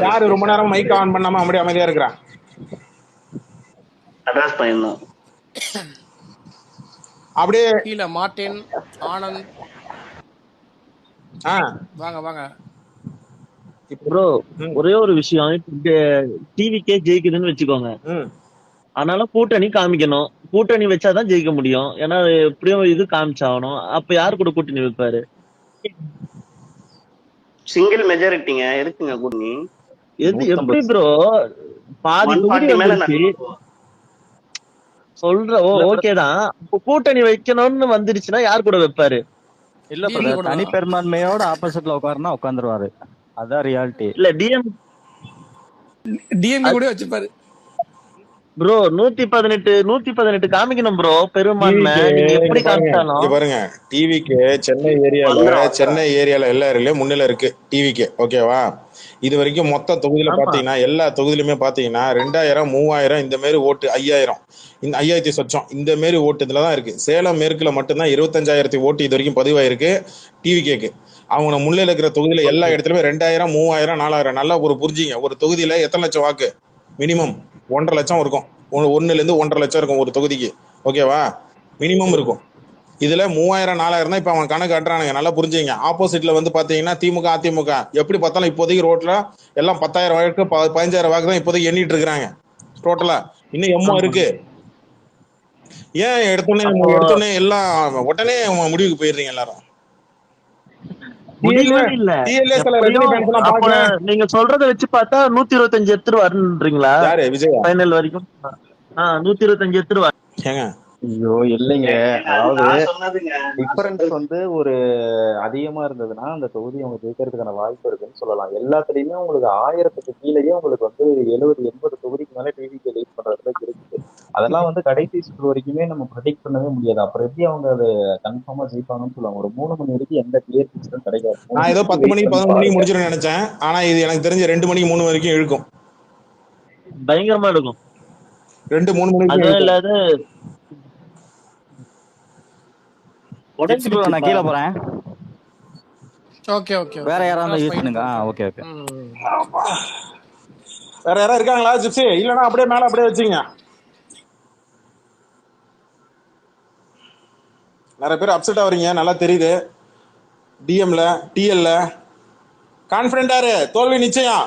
யாரு ரொம்ப நேரம் மைக் ஆன் பண்ணாம அப்படியே அமைதியா இருக்கிறான்? மெட்ராஸ் பையன் தான். அப்படியே கீழ மார்ட்டின் ஆனந்த் வாங்க வாங்க. ப்ரோ ஒரே ஒரு விஷயம், டிவிக்கே ஜெயிக்குதுன்னு வச்சுக்கோங்க, ஆனாலும் கூட்டணி காமிக்கணும். கூட்டணி வச்சாதான் ஜெயிக்க முடியும். ஏன்னா எப்படியும் இது காமிச்சாகணும். அப்ப யாரு கூட கூட்டணி வைப்பாரு? சிங்கிள் மெஜாரிட்டிங்க இருக்குங்க கூட்டணி. எப்படி ப்ரோ பாதி தொகுதி வந்துருச்சு சொல்ற? ஓகேதான், கூட்டணி வைக்கணும்னு வந்துருச்சுன்னா யார் கூட வைப்பாரு? இல்ல பிரதர், தனி பெரும்பான்மையோட ஆப்போசிட்ல உட்காருனா உட்காந்துருவாரு. அதான் ரியாலிட்டி. இல்ல டிஎம்கே கூட வச்சுப்பாரு ப்ரோ. 118 காமிக்கணும் ப்ரோ பெரும்பான்மை. நீங்க எப்படி காமிச்சாலும் பாருங்க, டிவிக்கு சென்னை ஏரியால எல்லா ஏரியாலயும் முன்னிலை இருக்கு டிவிக்கு. ஓகேவா? இது வரைக்கும் மொத்த தொகுதியில பாத்தீங்கன்னா எல்லா தொகுதியிலுமே பாத்தீங்கன்னா 2000 3000 இந்த மாதிரி ஓட்டு, 5000 இந்த 5000 சொச்சம் இந்த மாதிரி ஓட்டு இதுலதான் இருக்கு. சேலம் மேற்குல மட்டும்தான் 25,000 ஓட்டு இது வரைக்கும் பதிவாயிருக்கு டிவிக்கு. அவங்க முன்னிலையில இருக்கிற தொகுதியில எல்லா இடத்துலயுமே 2000 3000 4000. நல்லா ஒரு புரிஞ்சிங்க, ஒரு தொகுதியில எத்தனை லட்சம் வாக்கு? மினிமம் 1.5 லட்சம் இருக்கும். 1ல இருந்து 1.5 லட்சம் இருக்கும் ஒரு தொகுதிக்கு. ஓகேவா? மினிமம் இருக்கும். இதுல 3000 4000 தான் இப்ப அவன் கணக்கு கட்டுறானுங்க. நல்லா புரிஞ்சுங்க. ஆப்போசிட்ல வந்து பாத்தீங்கன்னா திமுக அதிமுக எப்படி பார்த்தாலும் இப்போதைக்கு ரோட்ல எல்லாம் 10,000 வாக்கு 15,000 வாக்கு தான் இப்போதைக்கு எண்ணிட்டு இருக்கிறாங்க டோட்டலா. இன்னும் எம்மோ இருக்கு. ஏன் எடுத்தோடனே எல்லாம் உடனே முடிவுக்கு போயிடுறீங்க எல்லாரும்? நீங்க சொல்றத வச்சு பார்த்தா 125 எடுத்துருவாருன்றீங்களா? ஃபைனல் வரைக்கும் 125 எடுத்துருவாரு. ஐயோ இல்லைங்க, அதாவது டிஃபரன்ஸ் வந்து ஒரு அதிகமா இருந்ததுன்னா அந்த தொகுதி அவங்க ஜெயிக்கிறதுக்கான வாய்ப்பு இருக்குன்னு சொல்லலாம். எல்லாத்துலயுமே உங்களுக்கு 1000க்கு கீழேயே உங்களுக்கு வந்து 70-80 தொகுதிக்கு மேல டிவிக்கு லீட் பண்றதுல இருக்குது. அதெல்லாம் வந்து கடைசி சுற்று வரைக்குமே நம்ம ப்ரெடிக்ட் பண்ணவே முடியாது. அப்புறம் எப்படி அவங்க அது கன்ஃபார்மா ஜெயிப்பாங்கன்னு சொல்லுவாங்க. ஒரு 3 மணி வரைக்கும் எந்த கிளியர் பிக்சரும் கிடைக்காது. நான் ஏதோ 10 மணிக்கு 11 மணிக்கு முடிச்சிடும் நினைச்சேன். ஆனா இது எனக்கு தெரிஞ்சு 2 மணிக்கு 3 வரைக்கும் இழுக்கும். பயங்கரமா இருக்கும். 2-3 மணிக்கு. அது இல்லாத நான் கீழே போறேன். Okay okay. வேற யாராவது யூஸ் பண்ணுங்க. Okay okay. வேற யாராவது இருக்காங்களா ஜிப்சி? இல்லனா அப்படியே மேல அப்படியே வச்சுங்க. நிறைய பேர் அப்செட் ஆவறீங்க, நல்லா தெரியுது. டிஎம்ல டிஎல்ல கான்ஃபிடென்ட்டாரு, தோல்வி நிச்சயம்.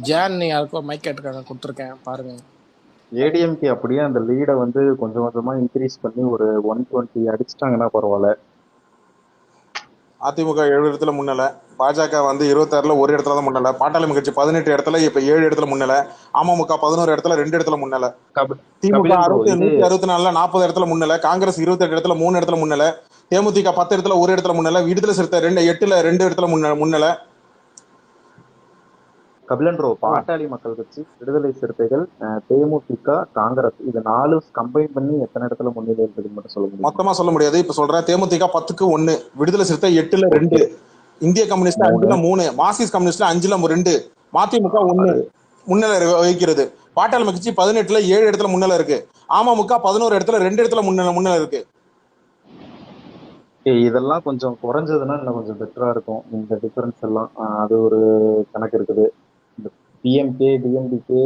ஜான் யாருக்கோ மைக் கேட்டுருக்காங்க, கொடுத்துருக்கேன் பாருங்க. ஏடிஎம்கே அப்படியே அந்த லீடை வந்து கொஞ்சம் கொஞ்சமா இன்க்ரீஸ் பண்ணி ஒரு 120 அடிச்சிட்டாங்கன்னா பரவாயில்ல. அதிமுக 7 இடத்துல முன்னல, பாஜக வந்து 26ல ஒரு இடத்துல தான் முன்னல, பாட்டாளி கட்சி 18 இடத்துல இப்ப 7 இடத்துல முன்னல, அமமுக 11 இடத்துல 2 இடத்துல முன்னல, திமுக 164ல 40 இடத்துல முன்னல, காங்கிரஸ் 28 இடத்துல 3 இடத்துல முன்னல, தேமுதிக 10 இடத்துல 1 இடத்துல முன்னல, விடுதலை சிறுத்தை 8ல 2 இடத்துல முன்னல, கபிலன் ப்ரோ, பாட்டாளி மக்கள் கட்சி, விடுதலை சிறுத்தைகள், தேமுதிக, காங்கிரஸ், இது 4 கம்பைன் பண்ணி எத்தனை இடத்துல முன்னிலை இருக்குதுன்னு மட்டும் சொல்ல முடியும்? மொத்தமா சொல்ல முடியாது. இப்ப சொல்றேன், தேமுதிக 10க்கு 1, விடுதலை சிறுத்தை 8ல 2, இந்திய கம்யூனிஸ்ட் 5ல 3, மார்க்சிஸ்ட் கம்யூனிஸ்ட்ல 5ல 2, மதிமுக 1 முன்னிலை வகிக்கிறது. பாட்டாளி மக்கள் கட்சி 18ல 7 இடத்துல முன்னிலை இருக்கு. அமமுக 11 இடத்துல 2 இடத்துல முன்னிலை இருக்கு. இதெல்லாம் கொஞ்சம் குறைஞ்சதுன்னா இன்னும் கொஞ்சம் பெட்டரா இருக்கும். இந்த டிஃபரன்ஸ் எல்லாம் அது ஒரு கணக்கு இருக்குது. இந்த பிஎம்கே, டிஎம்டிகே,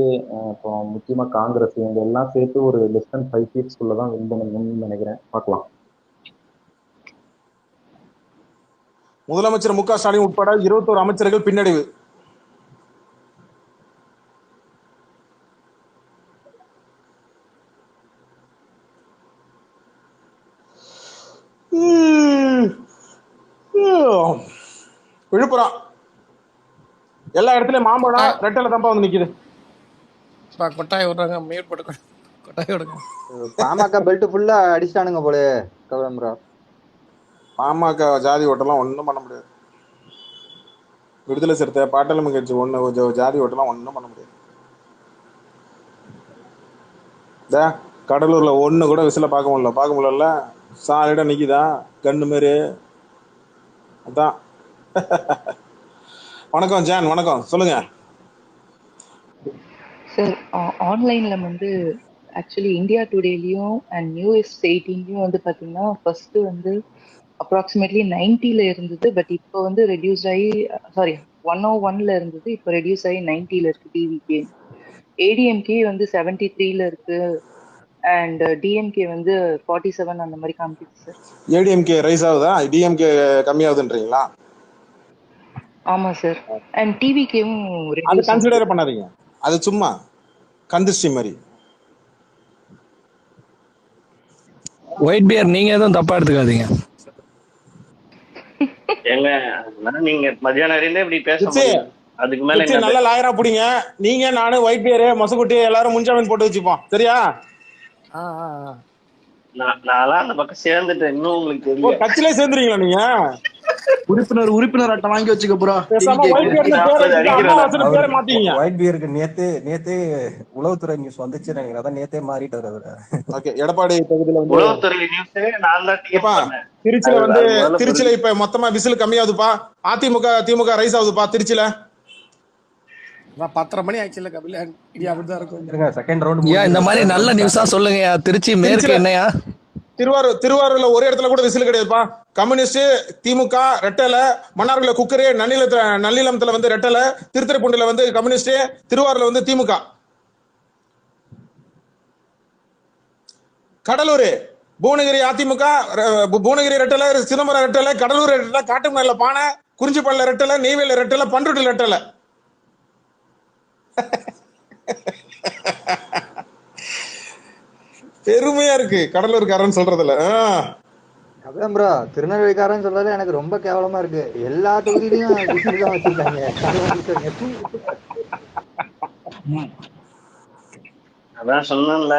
அப்புறம் முக்கியமா காங்கிரஸ், இவங்க எல்லாம் சேர்த்து ஒரு லெஸ் தென் 5 சீட்ஸ்குள்ள தான் வின் பண்ணணும்னு நினைக்கிறேன். பார்க்கலாம். முதலமைச்சர் மு.க. ஸ்டாலின் உட்பட 21 அமைச்சர்கள் பின்னடைவு. விழுப்புரம் எல்லா இடத்துலயும் மாம்பழம் ரெட்டல தம்பா வந்து நிக்குது. கொட்டாய் விடுறாங்க, மேட் போட்டு கொட்டாய் விடுங்க. பாமக பெல்ட் ஃபுல்லா அடிச்சிட்டானுங்க போல கபிலன் ப்ரோ. பாமக ஜாதி ஓட்டெல்லாம் ஒன்றும் பண்ண முடியாது. விடுதலை சிறுத்தை, பாட்டாளி மக்கள் கட்சி ஒன்று ஜாதி ஓட்டெல்லாம் ஒன்றும் பண்ண முடியாது. கடலூர்ல ஒன்று கூட விசில பார்க்க முடியல. சாலிடா நிக்குதா கண்ணு மாரி. அதான். வணக்கம் ஜான், வணக்கம், சொல்லுங்க சார். ஆன்லைன்ல வந்து ஆக்சுவலி இந்தியா டுடேலையும் அண்ட் நியூஸ் 18லையும் வந்து பாத்தீங்கன்னா ஃபர்ஸ்ட் வந்து அப்ராக்சிமேட்லி 90ல இருந்தது. பட் இப்போ வந்து ரெடியூஸ் ஆகி 101ல இருந்தது, இப்போ ரெடியூஸ் ஆகி 90ல இருக்கு டிவிகே. ஏடிஎம்கே வந்து 73ல இருக்கு அண்ட் டிஎம்கே வந்து 47 அந்த மாதிரி காமிக்குது சார். ஏடிஎம்கே ரைஸ் ஆகுதா, டிஎம்கே கம்மியாகுதுன்றீங்களா? ஆமா சார். அண்ட் டிவிகேவும் அது கன்சிடர் பண்ணாதீங்க, அது சும்மா கந்திஸ்டி மாதிரி. ஒயிட் பியர் நீங்க எதுவும் தப்பா எடுத்துக்காதீங்க. ஏங்க நீங்க மத்தியானம் இருந்தே இப்படி பேச முடியும். அதுக்கு மேல நல்ல லாயரா புடிங்க. நீங்க, நானு, ஒயிட் பியர், மொசகுட்டி எல்லாரும் முன்ஜாமீன் போட்டு வச்சுப்போம், சரியா? நான் அந்த பக்கம் சேர்ந்துட்டேன். இன்னும் உங்களுக்கு தெரியல. கட்சியிலே சேர்ந்துறீங்களா நீங்க? உறுப்பினர் அட்டை வாங்கி வச்சுக்க ப்ரோ. ஒயிட் பியருக்கு நேத்தே உளவுத்துறை நியூஸ் வந்துச்சு நினைக்கிறேன். அதான் நேத்தே மாறிட்டாரு அவரு. ஓகே, எடப்பாடி தொகுதியில வந்து உளவுத்துறை நியூஸ் நான் தான் திருச்சியில வந்து திருச்சியில இப்ப மொத்தமா விசில் கம்மியாகுதுப்பா. அதிமுக திமுக ரைஸ் ஆகுதுப்பா திருச்சியில. 10:30 மணி ஆச்சுல கபிலன், இது அப்படிதான் இருக்கும். செகண்ட் ரவுண்ட் இந்த மாதிரி நல்ல நியூஸா சொல்லுங்க. திருச்சி மேற்கு என்னையா? திருவாரூர்ல ஒரு இடத்துல கூட விசில் கிடையாதுப்பா. கம்யூனிஸ்ட், திமுக ரெட்டல, மன்னார்குள்ள குக்கரே, நன்னிலத்துல வந்து ரெட்டல, திருத்துறைப்பூண்டில வந்து கம்யூனிஸ்ட், திருவாரூர்ல வந்து திமுக. கடலூர் புவனகிரி அதிமுக, புவனகிரி ரெட்டல, சிதம்பரம் ரெட்டல, கடலூர் ரெட்டல, காட்டுமல்ல பானை, குறிஞ்சிப்பாளைய ரெட்டல, நெய்வேலி ரெட்டல, பண்ருட்டி ரெட்டல. பெருமையா இருக்கு கடலூர்காரன் சொல்றதுல. அதான் ப்ரோ, திருநெல்வேலிக்காரன் சொல்றது எனக்கு ரொம்ப கேவலமா இருக்கு. எல்லா தொகுதியிலையும் தான் வச்சிருக்காங்க. அதான் சொன்னேன்ல.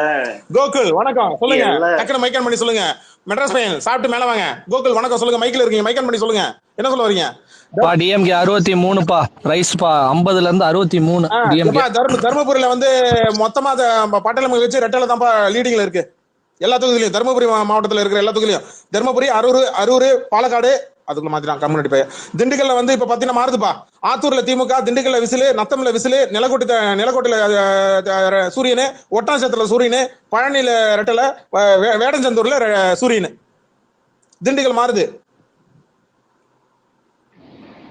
கோகுல் வணக்கம், சொல்லுங்க. டக்குனு மைக் ஆன் பண்ணி சொல்லுங்க. மெட்ராஸ் பையன் சாப்பிட்டு மேல வாங்க. கோகுல் வணக்கம், சொல்லுங்க. மைக்ல இருக்கீங்க, மைக் ஆன் பண்ணி சொல்லுங்க. என்ன சொல்ல வரீங்க? டிஎம்கே 63பா, ரைஸ்பா 50ல இருந்து 63 டிஎம்கே. தர்மபுரியில வந்து மொத்தமா பாட்டாளி மக்கள் கட்சி ரெட்டல தான்ப்பா லீடிங்ல இருக்கு. எல்லா தொகுதியிலையும், தர்மபுரி மாவட்டத்துல இருக்கிற எல்லா தொகுதியிலையும். தர்மபுரி, அரூர், பாலக்காடு, அதுக்குள்ள மாத்திட்டான் கம்யூனிட்டி பையன். திண்டுக்கல்ல வந்து இப்ப பாத்தீங்கன்னா மாறுதுப்பா. ஆத்தூர்ல திமுக, திண்டுக்கல்ல விசிலு, நத்தம்ல விசிலு, நிலக்கோட்டையில சூரியனு, ஒட்டாஞ்சத்துல சூரியனு, பழனியில ரெட்டல, வேடஞ்சந்தூர்ல சூரியனு. திண்டுக்கல் மாறுது.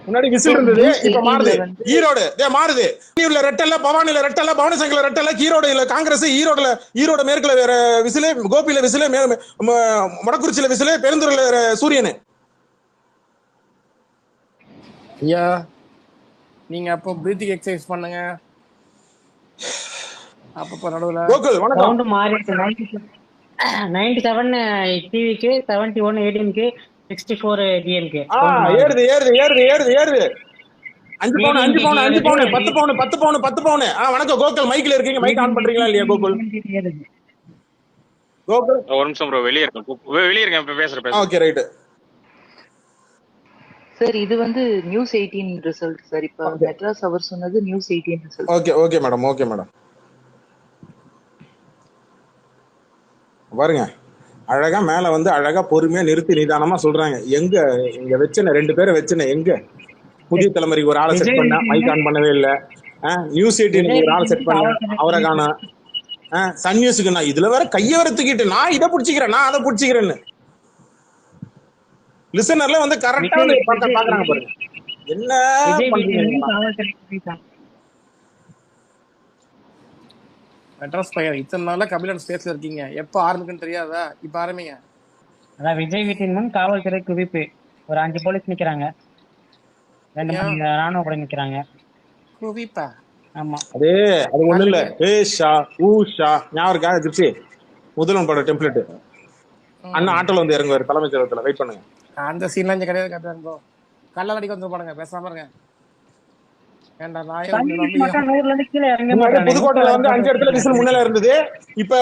முன்னாடி விசில் இருந்தது, இப்ப மாறுது. ஈரோடு மாறுது. ரெட்டல, பவானில ரெட்டல, பவனசங்கர்ல ரெட்டல, ஈரோடுல காங்கிரஸ், ஈரோடு மேற்குல வேற விசிலு, கோபியில விசிலு, மொடக்குறிச்சியில விசிலு, பெருந்தூர்ல சூரியனு. ஐயா நீங்க அப்போ பிரீத்திங் எக்ஸசைஸ் பண்ணுங்க. அப்பப்ப நடுவுல கோகுல் வணக்கம். ரவுண்ட் மாறிடுச்சு. 97 டிவிக்கு, 71 ஏடிஎம்கே, 64 டிஎம்கே. ஏறுது 5 பவுன் 10 பவுன். வணக்கம் கோகுல், மைக்ல இருக்கீங்க, மைக் ஆன் பண்றீங்களா இல்லையா கோகுல்? கோகுல் ஒரு நிமிஷம் ப்ரோ, வெளியே இருக்கேன் இப்ப பேசுறேன். Okay right. சார் இது வந்து நியூஸ் 18 ரிசல்ட் சார். இப்ப மெட்ராஸ் அவர் சொன்னது news 18 result. Okay madam, okay madam. பாருங்க, அழகா மேல வந்து அழகா பொறுமையா நிறுத்தி நிதானமா சொல்றாங்க. எங்க இங்க வச்சன 2 பேரை வச்சன, எங்க புதிய தலைமுறைக்கு ஒரு ஆளை செட் பண்ண, மைக் ஆன் பண்ணவே இல்ல. நியூஸ் 18 ஒரு ஆளை செட் பண்ண, அவரை காண. சன் நியூஸுக்கு நான் இதுல வேற கைய வர தூக்கிட்டு நான் இதை பிடிச்சிக்கிறேன், நான் அதை பிடிச்சிக்கிறேன்னு லிசனர்ல வந்து கரெக்டா பாக்குறாங்க பாருங்க. என்ன பண்றீங்க? மெட்ராஸ் பையன் இத்தனை நாளா கபிலன் ஸ்பேஸ்ல இருக்கீங்க, எப்ப ஆரம்பிக்குன்னு தெரியாதா? இப்ப ஆரம்பிங்க. அதான் விஜய் வீட்டின் முன் காவல்துறை குவிப்பு. ஒரு 5 போலீஸ் நிக்கிறாங்க, 2 ராணுவ படை நிக்கிறாங்க. குவிப்பா? ஆமா. அது ஒண்ணு இல்ல. ஏஷா ஊஷா ஞாபகம் இருக்கா? ஜிப்சி முதல்வன் பட டெம்ப்ளேட். அண்ணா ஆட்டோல வந்து இறங்குவாரு தலைமைச் செயலகத்துல. வெயிட் பண்ணுங்க. அந்த சீன்லாம் இங்க கிடையாது. கரெக்டா ப்ரோ, கல்ல அடிக்க வந்து பாருங்க, பேசாம இருங்க. புதுக்கோட்டையில வந்து 5 இடத்துல விசில் முன்னால இருந்தது. இப்ப